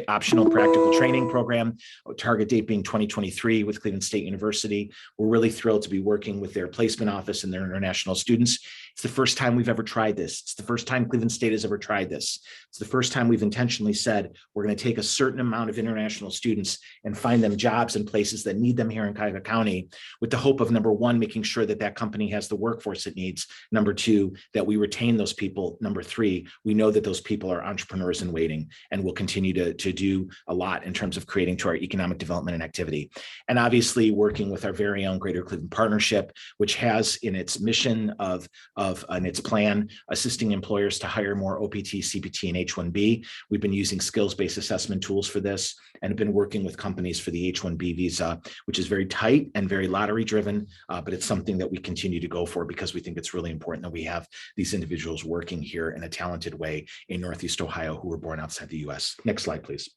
optional practical training program, target date being 2023 with Cleveland State University. We're really thrilled to be working with their placement office and their international students. It's the first time we've ever tried this. It's the first time Cleveland State has ever tried this. It's the first time we've intentionally said, we're going to take a certain amount of international students and find them jobs in places that need them here in Cuyahoga County, with the hope of, number one, making sure that that company has the workforce it needs. Number two, that we retain those people. Number three, we know that those people are entrepreneurs in waiting and will continue to do a lot in terms of creating to our economic development and activity. And obviously working with our very own Greater Cleveland Partnership, which has in its mission in its plan, assisting employers to hire more OPT, CPT, and H-1B. We've been using skills-based assessment tools for this and have been working with companies for the H-1B visa, which is very tight and very lottery driven, but it's something that we continue to go for because we think it's really important that we have these individuals working here in a talented way in Northeast Ohio who were born outside the US. Next slide, please.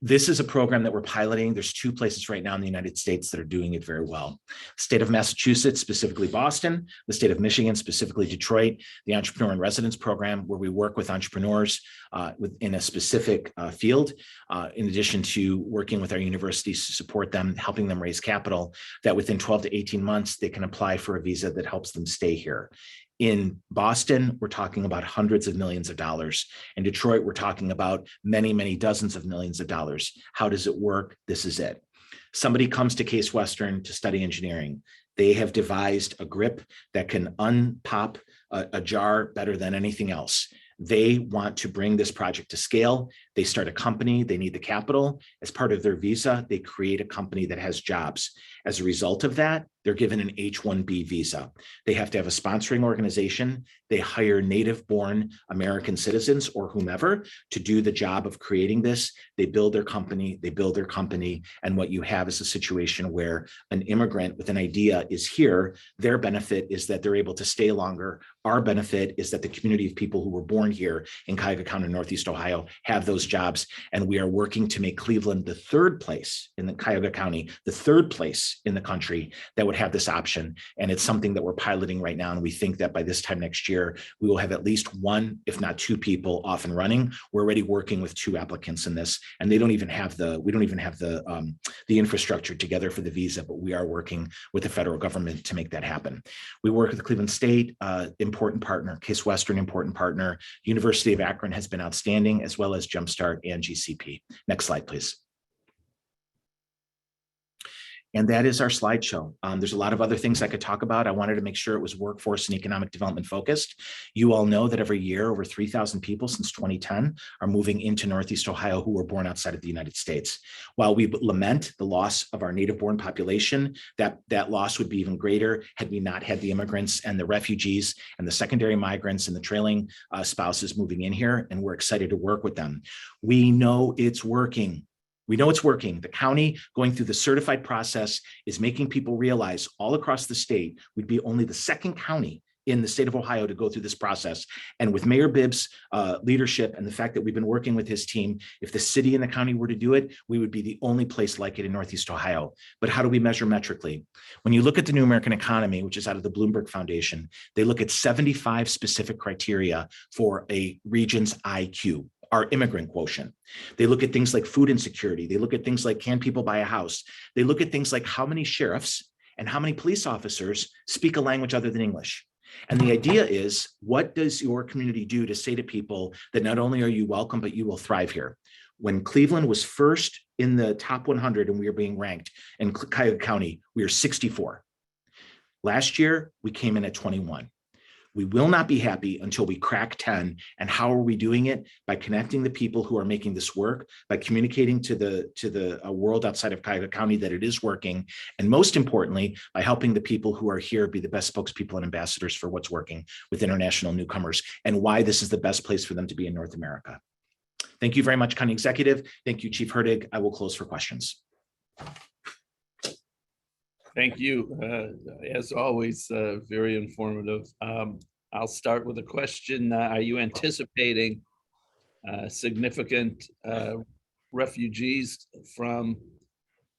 This is a program that we're piloting. There's 2 places right now in the United States that are doing it very well. The state of Massachusetts, specifically Boston, the state of Michigan, specifically Detroit, the Entrepreneur in Residence program, where we work with entrepreneurs in a specific field, in addition to working with our universities to support them, helping them raise capital, that within 12 to 18 months, they can apply for a visa that helps them stay here. In Boston, we're talking about hundreds of millions of dollars. In Detroit, we're talking about many, many dozens of millions of dollars. How does it work? This is it. Somebody comes to Case Western to study engineering. They have devised a grip that can unpop a jar better than anything else. They want to bring this project to scale. They start a company, they need the capital. As part of their visa, they create a company that has jobs. As a result of that, they're given an H-1B visa. They have to have a sponsoring organization. They hire native-born American citizens or whomever to do the job of creating this. They build their company, and what you have is a situation where an immigrant with an idea is here. Their benefit is that they're able to stay longer. Our benefit is that the community of people who were born here in Cuyahoga County, Northeast Ohio, have those jobs. And we are working to make Cleveland the third place in the Cuyahoga County, the third place in the country that would have this option. And it's something that we're piloting right now. And we think that by this time next year, we will have at least one, if not two people off and running. We're already working with 2 applicants in this, and we don't even have the infrastructure together for the visa, but we are working with the federal government to make that happen. We work with the Cleveland State, important partner, Case Western, important partner. University of Akron has been outstanding, as well as Jumpstart and GCP. Next slide, please. And that is our slideshow. There's a lot of other things I could talk about. I wanted to make sure it was workforce and economic development focused. You all know that every year, over 3,000 people since 2010 are moving into Northeast Ohio who were born outside of the United States. While we lament the loss of our native-born population, that loss would be even greater had we not had the immigrants and the refugees and the secondary migrants and the trailing spouses moving in here, and we're excited to work with them. We know it's working. We know it's working. The county going through the certified process is making people realize all across the state, we'd be only the 2nd county in the state of Ohio to go through this process. And with Mayor Bibb's leadership and the fact that we've been working with his team, if the city and the county were to do it, we would be the only place like it in Northeast Ohio. But how do we measure metrically? When you look at the New American Economy, which is out of the Bloomberg Foundation, they look at 75 specific criteria for a region's IQ. Our immigrant quotient. They look at things like food insecurity. They look at things like, can people buy a house? They look at things like how many sheriffs and how many police officers speak a language other than English. And the idea is, what does your community do to say to people that not only are you welcome, but you will thrive here? When Cleveland was first in the top 100 and we were being ranked in Cuyahoga County, we were 64. Last year, we came in at 21. We will not be happy until we crack 10. And how are we doing it? By connecting the people who are making this work, by communicating to the world outside of Cuyahoga County that it is working. And most importantly, by helping the people who are here be the best spokespeople and ambassadors for what's working with international newcomers and why this is the best place for them to be in North America. Thank you very much, County Executive. Thank you, Chief Herdig. I will close for questions. Thank you. As always, very informative. I'll start with a question. Are you anticipating significant refugees from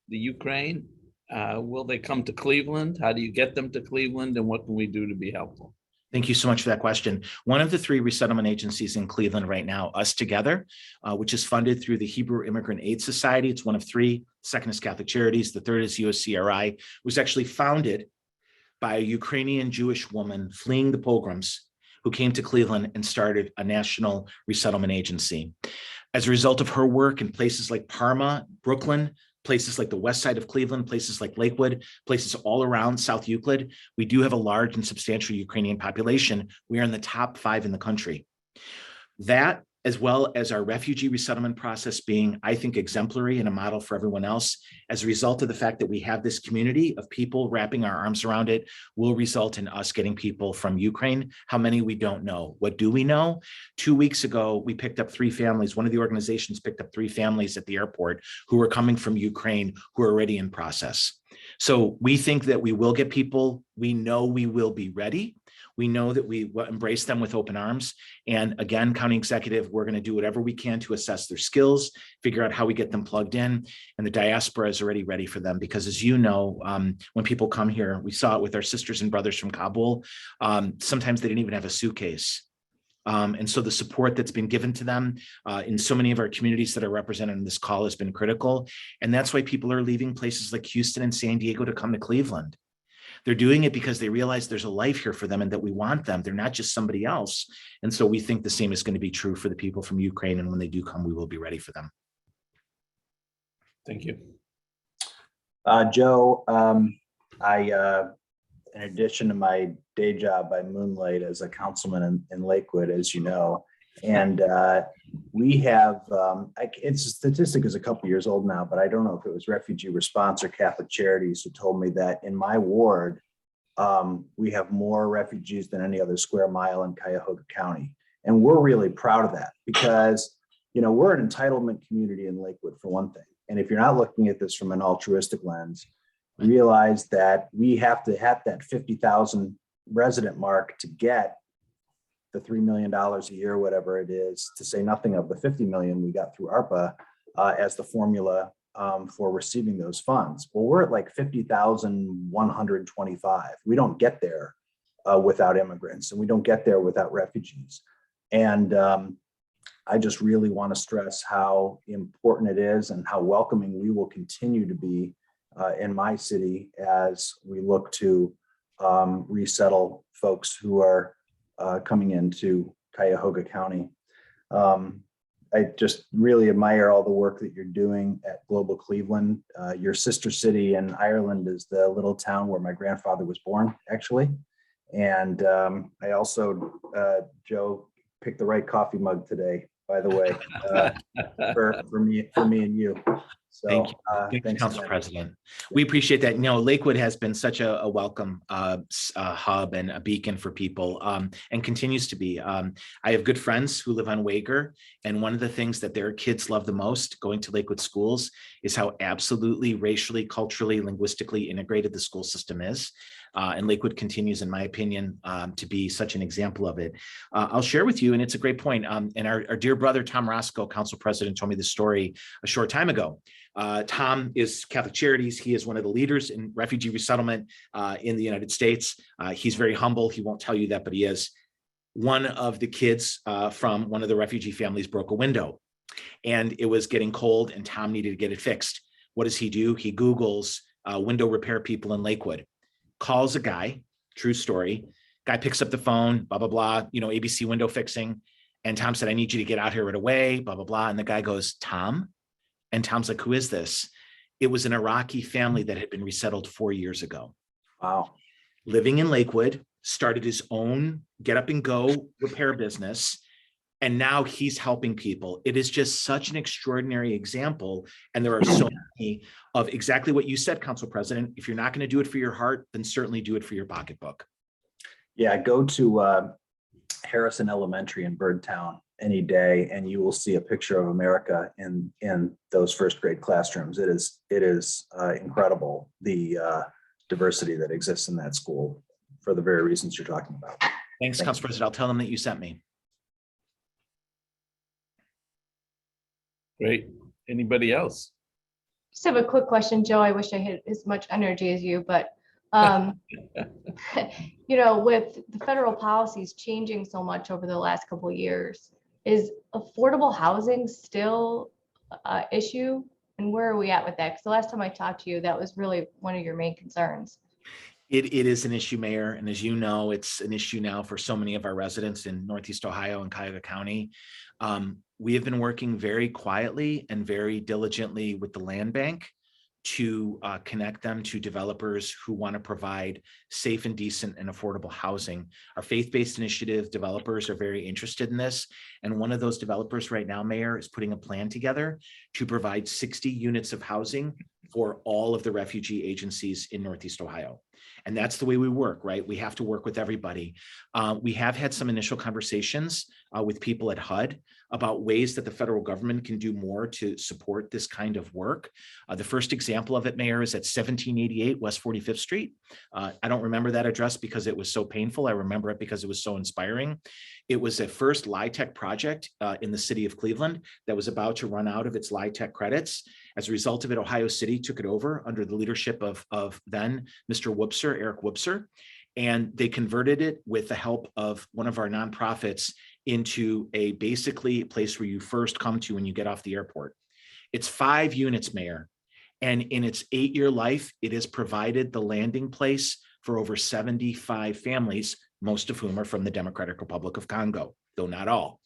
the Ukraine? Will they come to Cleveland? How do you get them to Cleveland? And what can we do to be helpful? Thank you so much for that question. One of the 3 resettlement agencies in Cleveland right now, Us Together, which is funded through the Hebrew Immigrant Aid Society. It's one of 3. Second is Catholic Charities. The third is USCRI, was actually founded by a Ukrainian Jewish woman fleeing the pogroms who came to Cleveland and started a national resettlement agency. As a result of her work in places like Parma, Brooklyn, places like the west side of Cleveland, places like Lakewood, places all around South Euclid, we do have a large and substantial Ukrainian population. We are in the top 5 in the country. That, as well as our refugee resettlement process being, I think, exemplary and a model for everyone else, as a result of the fact that we have this community of people wrapping our arms around it, will result in us getting people from Ukraine. How many, we don't know. What do we know? 2 weeks ago, we picked up 3 families. One of the organizations picked up 3 families at the airport who were coming from Ukraine, who are already in process. So we think that we will get people. We know we will be ready. We know that we will embrace them with open arms. And again, County Executive, we're going to do whatever we can to assess their skills, figure out how we get them plugged in. And the diaspora is already ready for them because, as you know, when people come here, we saw it with our sisters and brothers from Kabul. Sometimes they didn't even have a suitcase. And so the support that's been given to them in so many of our communities that are represented in this call has been critical. And that's why people are leaving places like Houston and San Diego to come to Cleveland. They're doing it because they realize there's a life here for them and that we want them. They're not just somebody else. And so we think the same is going to be true for the people from Ukraine. And when they do come, we will be ready for them. Thank you. Joe, in addition to my day job, I moonlight as a councilman in Lakewood, as you know, And we have, it's a statistic is a couple years old now, but I don't know if it was Refugee Response or Catholic Charities who told me that in my ward, we have more refugees than any other square mile in Cuyahoga County. And we're really proud of that because, you know, we're an entitlement community in Lakewood for one thing. And if you're not looking at this from an altruistic lens, realize that we have to have that 50,000 resident mark to get the $3 million a year, whatever it is, to say nothing of the 50 million we got through ARPA as the formula for receiving those funds. Well, we're at like 50,125. We don't get there without immigrants, and we don't get there without refugees. And I just really want to stress how important it is and how welcoming we will continue to be in my city as we look to resettle folks who are coming into Cuyahoga County. I just really admire all the work that you're doing at Global Cleveland. Your sister city in Ireland is the little town where my grandfather was born, actually. And I also, Joe, picked the right coffee mug today, by the way, for me and you. So, Thank you. Thanks, Council President. We appreciate that. You know, Lakewood has been such a welcome hub and a beacon for people, and continues to be. I have good friends who live on Wager, and one of the things that their kids love the most going to Lakewood schools is how absolutely racially, culturally, linguistically integrated the school system is. And Lakewood continues, in my opinion, to be such an example of it. I'll share with you, and it's a great point. And our dear brother, Tom Roscoe, Council President, told me this story a short time ago. Tom is Catholic Charities. He is one of the leaders in refugee resettlement in the United States. He's very humble. He won't tell you that, but he is. One of the kids from one of the refugee families broke a window, and it was getting cold, and Tom needed to get it fixed. What does he do? He Googles window repair people in Lakewood, calls a guy, true story. Guy picks up the phone, blah, blah, blah, you know, ABC window fixing. And Tom said, I need you to get out here right away, blah, blah, blah. And the guy goes, Tom? And Tom's like, who is this? It was an Iraqi family that had been resettled 4 years ago. Wow. Living in Lakewood, started his own get up and go repair business. And now he's helping people. It is just such an extraordinary example. And there are so many of exactly what you said, Council President. If you're not going to do it for your heart, then certainly do it for your pocketbook. Yeah, go to Harrison Elementary in Birdtown any day, and you will see a picture of America in those first grade classrooms. It is incredible, the diversity that exists in that school for the very reasons you're talking about. Thanks, Council President. I'll tell them that you sent me. Great. Anybody else? Just have a quick question, Joe. I wish I had as much energy as you, but you know, with the federal policies changing so much over the last couple of years, is affordable housing still an issue? And where are we at with that? Because the last time I talked to you, that was really one of your main concerns. It is an issue, Mayor. And as you know, it's an issue now for so many of our residents in Northeast Ohio and Cuyahoga County. We have been working very quietly and very diligently with the land bank to connect them to developers who want to provide safe and decent and affordable housing. Our faith-based initiative developers are very interested in this. And one of those developers right now, Mayor, is putting a plan together to provide 60 units of housing for all of the refugee agencies in Northeast Ohio. And that's the way we work, right? We have to work with everybody. We have had some initial conversations with people at HUD about ways that the federal government can do more to support this kind of work. The first example of it, Mayor, is at 1788 West 45th Street. I don't remember that address because it was so painful. I remember it because it was so inspiring. It was a first LIHTC project in the city of Cleveland that was about to run out of its LIHTC credits. As a result of it, Ohio City took it over under the leadership of then Mr. Woopser, Eric Woopser, and they converted it with the help of one of our nonprofits into a basically place where you first come to when you get off the airport. It's 5 units, Mayor, and in its 8-year life, it has provided the landing place for over 75 families, most of whom are from the Democratic Republic of Congo, though not all.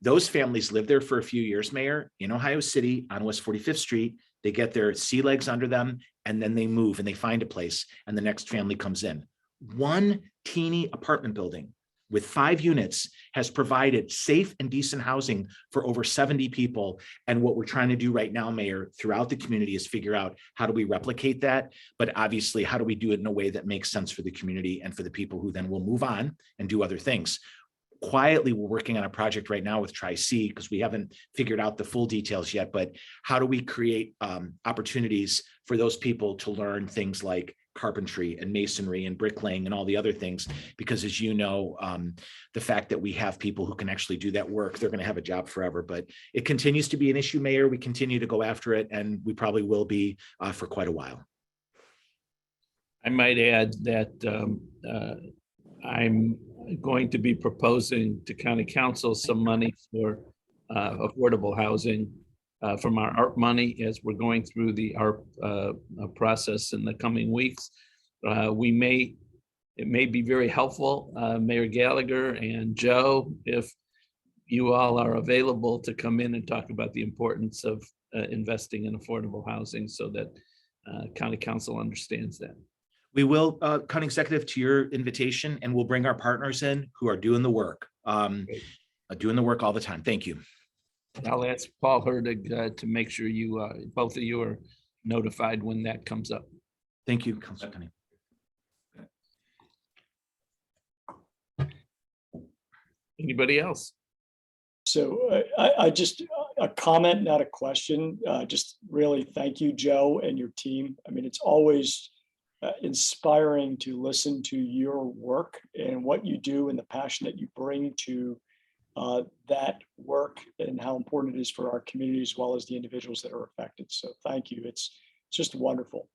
Those families live there for a few years, Mayor, in Ohio City on West 45th Street. They get their sea legs under them, and then they move and they find a place, and the next family comes in. One teeny apartment building, with 5 units has provided safe and decent housing for over 70 people. And what we're trying to do right now, Mayor, throughout the community is figure out how do we replicate that? But obviously, how do we do it in a way that makes sense for the community and for the people who then will move on and do other things? Quietly, we're working on a project right now with Tri-C because we haven't figured out the full details yet, but how do we create opportunities for those people to learn things like carpentry and masonry and bricklaying and all the other things? Because as you know, the fact that we have people who can actually do that work, they're going to have a job forever. But it continues to be an issue, Mayor. We continue to go after it, and we probably will be for quite a while. I might add that I'm going to be proposing to County Council some money for affordable housing from our ARP money as we're going through the ARP process in the coming weeks. It may be very helpful, Mayor Gallagher and Joe, if you all are available to come in and talk about the importance of investing in affordable housing so that County Council understands that. We will, County Executive, to your invitation, and we'll bring our partners in who are doing the work, doing the work all the time. Thank you. I'll ask Paul Hertig to make sure you, both of you are notified when that comes up. Thank you, Councilor Kenny. Anybody else? So I just, a comment, not a question. Just really thank you, Joe, and your team. I mean, it's always inspiring to listen to your work and what you do and the passion that you bring to that work and how important it is for our community as well as the individuals that are affected. So thank you. It's just wonderful.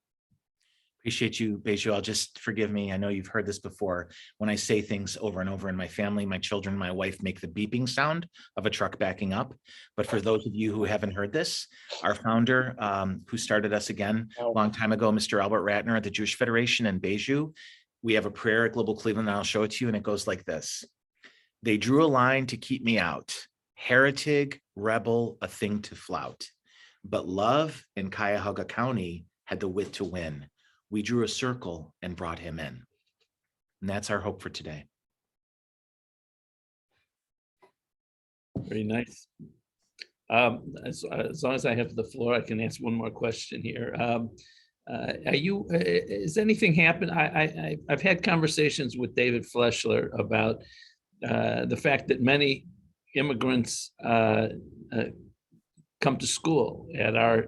Appreciate you, Bejal. Just forgive me. I know you've heard this before. When I say things over and over in my family, my children, my wife make the beeping sound of a truck backing up. But for those of you who haven't heard this, our founder, who started us again a long time ago, Mr. Albert Ratner at the Jewish Federation in Beju, we have a prayer at Global Cleveland, and I'll show it to you, and it goes like this. They drew a line to keep me out. Heretic, rebel, a thing to flout. But love in Cuyahoga County had the wit to win. We drew a circle and brought him in. And that's our hope for today. Very nice. As long as I have the floor, I can ask one more question here. Has anything happened? I've had conversations with David Fleschler about the fact that many immigrants come to school at our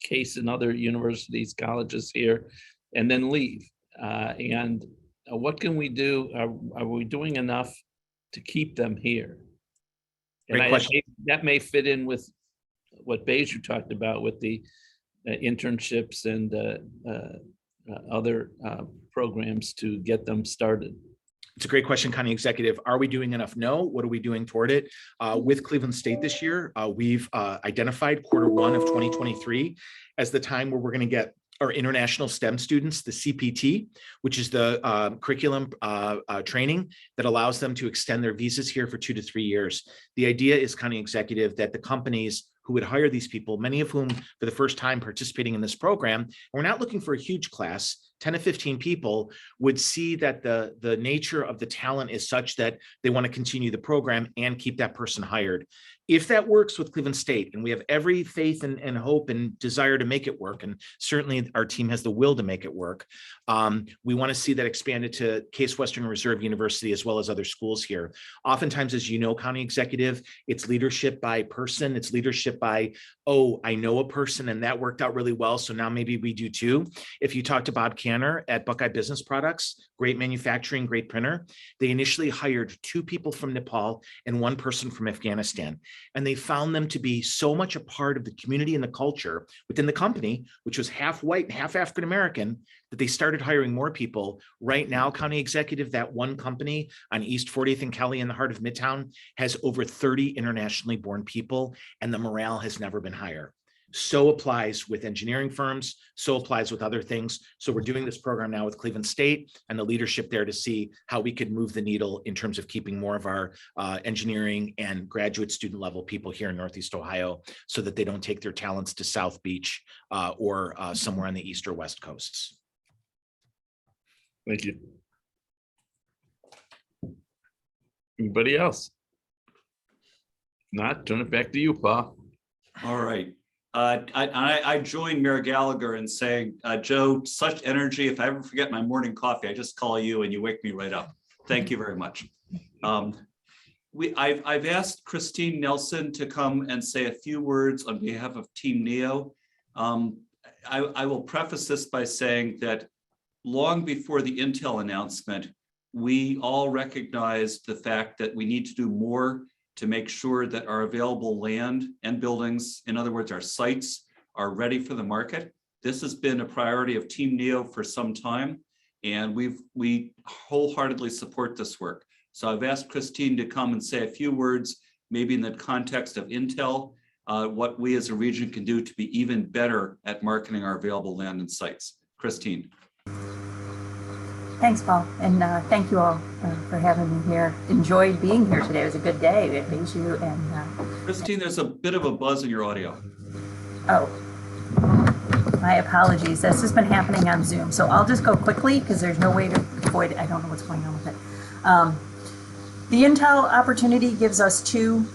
Case and other universities, colleges here, and then leave. And what can we do? Are we doing enough to keep them here? Great question. That may fit in with what Beju talked about with the internships and other programs to get them started. It's a great question, County Executive. Are we doing enough? No. What are we doing toward it? With Cleveland State this year, we've identified Q1 of 2023 as the time where we're going to get our international STEM students, the CPT, which is the curriculum training that allows them to extend their visas here for 2 to 3 years. The idea is, County Executive, that the companies who would hire these people, many of whom for the first time participating in this program, we're not looking for a huge class, 10 to 15 people, would see that the nature of the talent is such that they want to continue the program and keep that person hired. If that works with Cleveland State, and we have every faith and hope and desire to make it work, and certainly our team has the will to make it work, we want to see that expanded to Case Western Reserve University as well as other schools here. Oftentimes, as you know, County Executive, it's leadership by person, it's leadership by, oh, I know a person and that worked out really well, so now maybe we do too. If you talk to Bob Canner at Buckeye Business Products, great manufacturing, great printer, they initially hired 2 people from Nepal and 1 person from Afghanistan. And they found them to be so much a part of the community and the culture within the company, which was half white and half African-American, that they started hiring more people. Right now, County Executive, that one company on East 40th and Kelly in the heart of Midtown has over 30 internationally born people, and the morale has never been higher. So applies with engineering firms, so applies with other things. So we're doing this program now with Cleveland State and the leadership there to see how we could move the needle in terms of keeping more of our engineering and graduate student level people here in Northeast Ohio so that they don't take their talents to South Beach or somewhere on the East or West coasts. Thank you. Anybody else? Not, turn it back to you, Paul. All right. I join Mayor Gallagher in saying, Joe, such energy. If I ever forget my morning coffee, I just call you and you wake me right up. Thank you very much. I've asked Christine Nelson to come and say a few words on behalf of Team NEO. I will preface this by saying that long before the Intel announcement, we all recognized the fact that we need to do more to make sure that our available land and buildings, in other words, our sites, are ready for the market. This has been a priority of Team NEO for some time, and we wholeheartedly support this work. So I've asked Christine to come and say a few words, maybe in the context of Intel, what we as a region can do to be even better at marketing our available land and sites. Christine. Thanks, Paul, and thank you all for having me here. Enjoyed being here today. It was a good day. We had Beju and Christine, there's a bit of a buzz in your audio. oh, my apologies. This has been happening on Zoom, so I'll just go quickly because there's no way to avoid it. I don't know what's going on with it. The Intel opportunity gives us two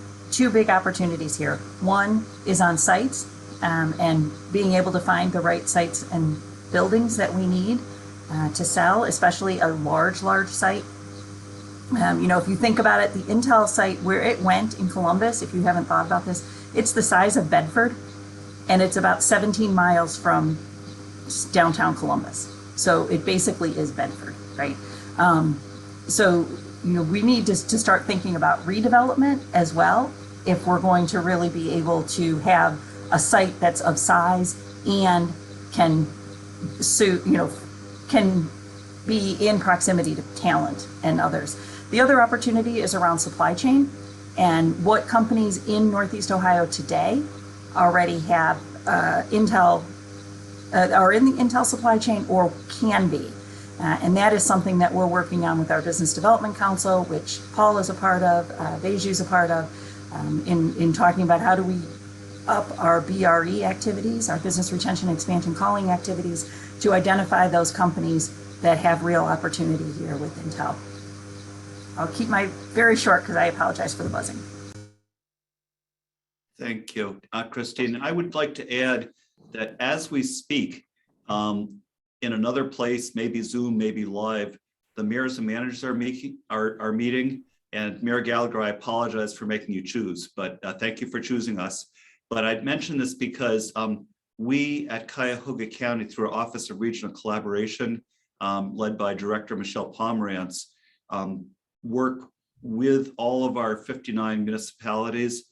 big opportunities here. One is on sites and being able to find the right sites and buildings that we need to sell, especially a large site. You know, if you think about it, the Intel site where it went in Columbus, if you haven't thought about this, it's the size of Bedford, and it's about 17 miles from downtown Columbus. So it basically is Bedford, right? So, you know, we need to start thinking about redevelopment as well if we're going to really be able to have a site that's of size and can can be in proximity to talent and others. The other opportunity is around supply chain, and what companies in Northeast Ohio today already have Intel, are in the Intel supply chain or can be. And that is something that we're working on with our Business Development Council, which Paul is a part of, Beju's a part of, in talking about how do we up our BRE activities, our business retention expansion calling activities, to identify those companies that have real opportunity here with Intel. I'll keep my very short because I apologize for the buzzing. Thank you, Christine. I would like to add that as we speak, in another place, maybe Zoom, maybe live, the mayors and managers are meeting. And Mayor Gallagher, I apologize for making you choose, but thank you for choosing us. But I'd mention this because we at Cuyahoga County, through our Office of Regional Collaboration, led by Director Michelle Pomerantz, work with all of our 59 municipalities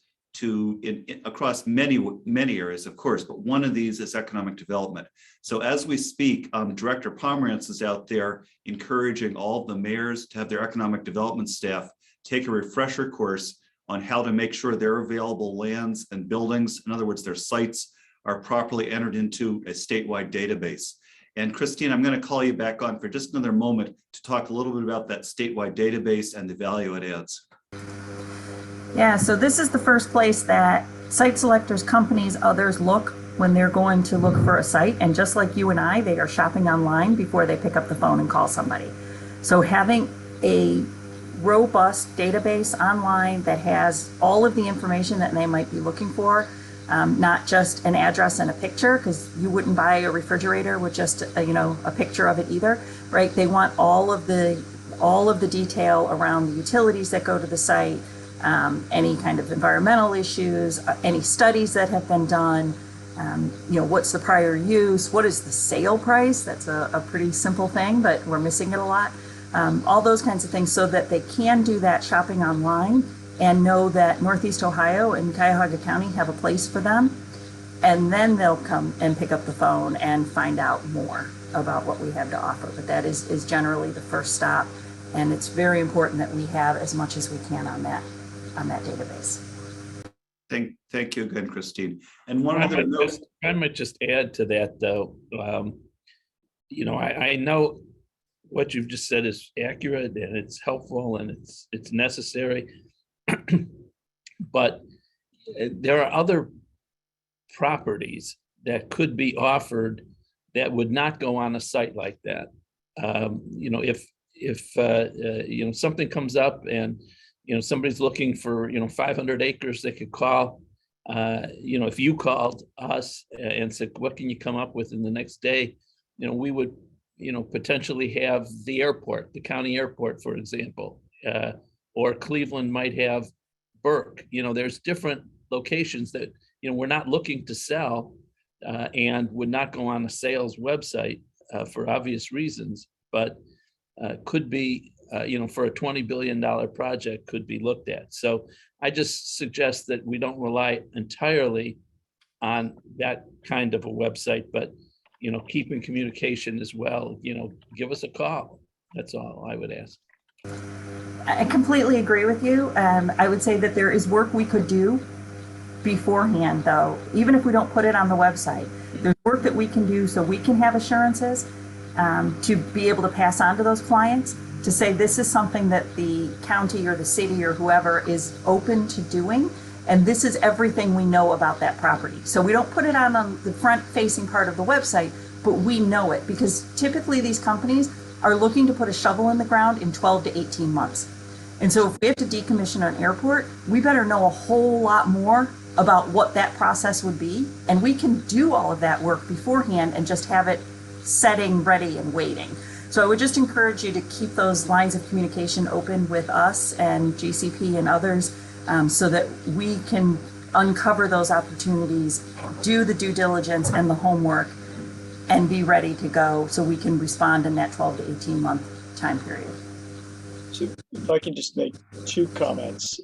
across many areas, of course, but one of these is economic development. So as we speak, Director Pomerantz is out there encouraging all of the mayors to have their economic development staff take a refresher course on how to make sure their available lands and buildings, in other words, their sites, are properly entered into a statewide database. And Christine, I'm going to call you back on for just another moment to talk a little bit about that statewide database and the value it adds. Yeah, so this is the first place that site selectors, companies, others look when they're going to look for a site. And just like you and I, they are shopping online before they pick up the phone and call somebody. So having a robust database online that has all of the information that they might be looking for, not just an address and a picture, because you wouldn't buy a refrigerator with just a picture of it either, right? They want all of the detail around the utilities that go to the site, any kind of environmental issues, any studies that have been done, what's the prior use, what is the sale price? That's a pretty simple thing, but we're missing it a lot. All those kinds of things so that they can do that shopping online and know that Northeast Ohio and Cuyahoga County have a place for them. And then they'll come and pick up the phone and find out more about what we have to offer. But that is generally the first stop. And it's very important that we have as much as we can on that database. Thank you again, Christine. And one other note. I might just add to that, though. I know what you've just said is accurate and it's helpful and it's necessary. But there are other properties that could be offered that would not go on a site like that. If something comes up and somebody's looking for, 500 acres, they could call, if you called us and said, what can you come up with in the next day? We would, potentially have the airport, the county airport, for example, or Cleveland might have Burke. There's different locations that, we're not looking to sell and would not go on a sales website for obvious reasons, but could be, for a $20 billion project could be looked at. So I just suggest that we don't rely entirely on that kind of a website, but, keep in communication as well. Give us a call. That's all I would ask. I completely agree with you. I would say that there is work we could do beforehand, though, even if we don't put it on the website. There's work that we can do so we can have assurances to be able to pass on to those clients, to say this is something that the county or the city or whoever is open to doing, and this is everything we know about that property. So we don't put it on the front-facing part of the website, but we know it, because typically these companies are looking to put a shovel in the ground in 12 to 18 months. And so if we have to decommission an airport, we better know a whole lot more about what that process would be. And we can do all of that work beforehand and just have it setting, ready, and waiting. So I would just encourage you to keep those lines of communication open with us and GCP and others, so that we can uncover those opportunities, do the due diligence and the homework, and be ready to go so we can respond in that 12 to 18 month time period. So if I can just make two comments.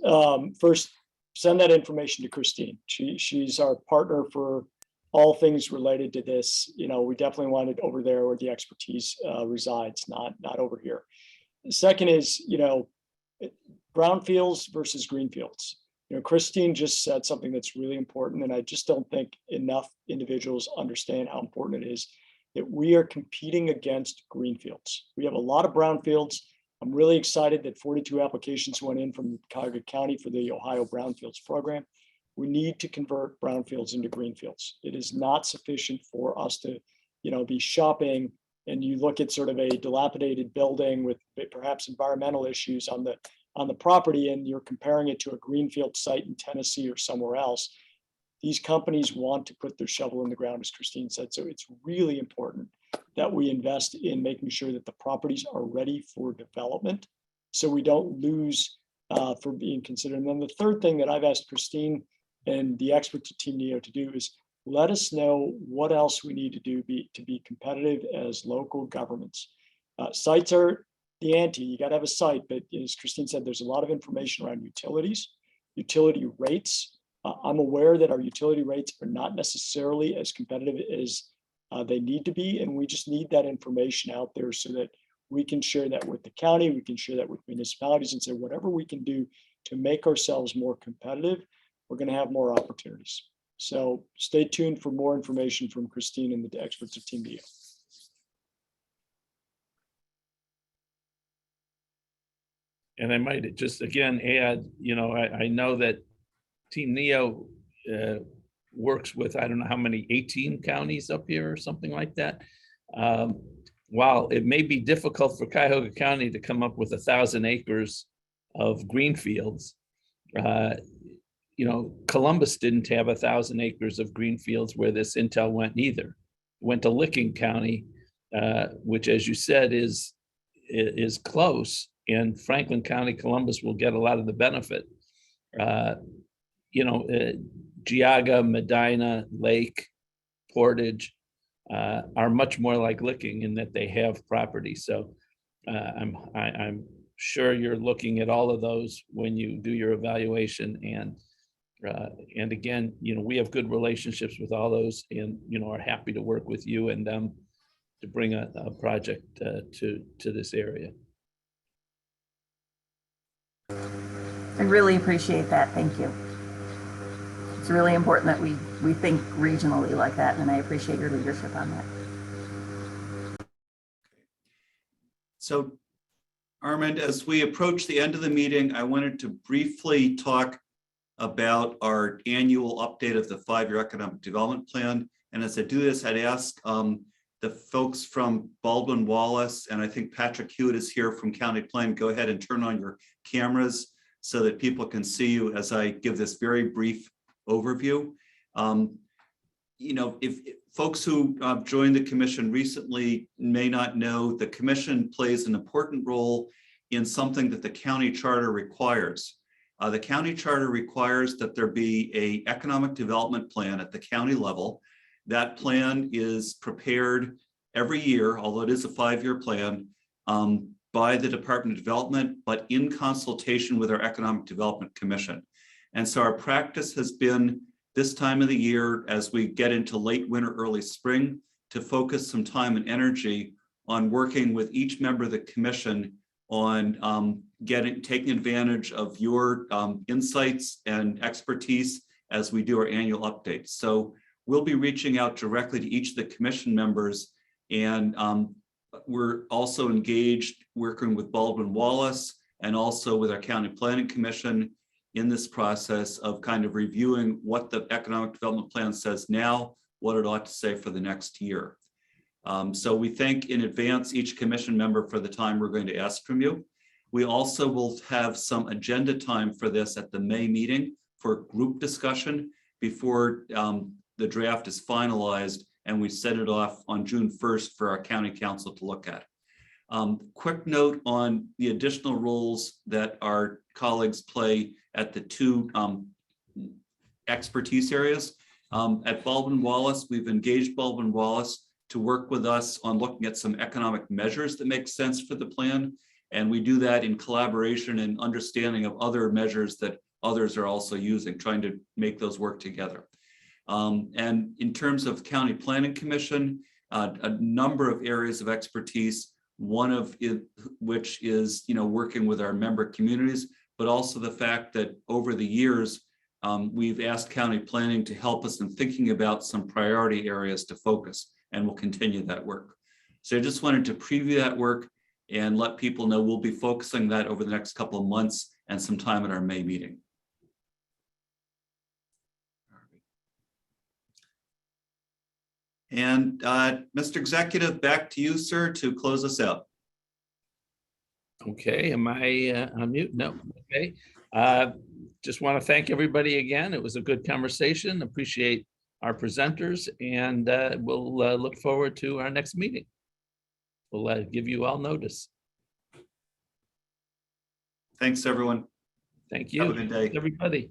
First, send that information to Christine. She's our partner for all things related to this. We definitely want it over there where the expertise resides, not over here. Second is, brownfields versus greenfields. Christine just said something that's really important, and I just don't think enough individuals understand how important it is that we are competing against greenfields. We have a lot of brownfields. I'm really excited that 42 applications went in from Cuyahoga County for the Ohio Brownfields program. We need to convert brownfields into greenfields. It is not sufficient for us to, be shopping and you look at sort of a dilapidated building with perhaps environmental issues on the property, and you're comparing it to a greenfield site in Tennessee or somewhere else. These companies want to put their shovel in the ground, as Christine said. So it's really important that we invest in making sure that the properties are ready for development, so we don't lose for being considered. And then the third thing that I've asked Christine and the experts at Team NEO to do is let us know what else we need to do to be competitive as local governments. Sites are the ante. You got to have a site, but as Christine said, there's a lot of information around utilities, utility rates. I'm aware that our utility rates are not necessarily as competitive as they need to be, and we just need that information out there so that we can share that with the county, we can share that with municipalities, and say whatever we can do to make ourselves more competitive, we're going to have more opportunities. So stay tuned for more information from Christine and the experts of Team NEO. And I might just again add, I know that Team NEO works with, I don't know how many, 18 counties up here or something like that. While it may be difficult for Cuyahoga County to come up with 1,000 acres of greenfields, Columbus didn't have 1,000 acres of greenfields where this intel went either. It went to Licking County, which, as you said, is close, and Franklin County, Columbus will get a lot of the benefit. Geauga, Medina, Lake, Portage are much more like Licking in that they have property. So I'm sure you're looking at all of those when you do your evaluation, and again, we have good relationships with all those, and are happy to work with you and them to bring a project to this area. I really appreciate that. Thank you. It's really important that we think regionally like that, and I appreciate your leadership on that. So, Armand, as we approach the end of the meeting, I wanted to briefly talk about our annual update of the 5-year economic development plan. And as I do this, I'd ask the folks from Baldwin Wallace, and I think Patrick Hewitt is here from County Planning, go ahead and turn on your cameras so that people can see you as I give this very brief overview. If folks who joined the commission recently may not know, the commission plays an important role in something that the county charter requires. The county charter requires that there be an economic development plan at the county level. That plan is prepared every year, although it is a 5-year plan, by the Department of Development, but in consultation with our Economic Development Commission. And so our practice has been this time of the year, as we get into late winter, early spring, to focus some time and energy on working with each member of the commission on taking advantage of your insights and expertise as we do our annual updates. So we'll be reaching out directly to each of the commission members, and we're also engaged working with Baldwin Wallace and also with our County Planning Commission in this process of kind of reviewing what the economic development plan says now, what it ought to say for the next year. So we thank in advance each commission member for the time we're going to ask from you. We also will have some agenda time for this at the May meeting for group discussion before the draft is finalized, and we set it off on June 1st for our county council to look at. Quick note on the additional roles that our colleagues play at the two expertise areas. At Baldwin Wallace, we've engaged Baldwin Wallace to work with us on looking at some economic measures that make sense for the plan. And we do that in collaboration and understanding of other measures that others are also using, trying to make those work together. And in terms of County Planning Commission, a number of areas of expertise, one of which is working with our member communities, but also the fact that over the years, we've asked county planning to help us in thinking about some priority areas to focus, and we'll continue that work. So I just wanted to preview that work and let people know we'll be focusing that over the next couple of months and some time at our May meeting. And Mr. Executive, back to you, sir, to close us out. Okay, am I on mute? No, okay. Just want to thank everybody again. It was a good conversation. Appreciate our presenters, and we'll look forward to our next meeting. We'll give you all notice. Thanks, everyone. Thank you. Have a good day. Everybody.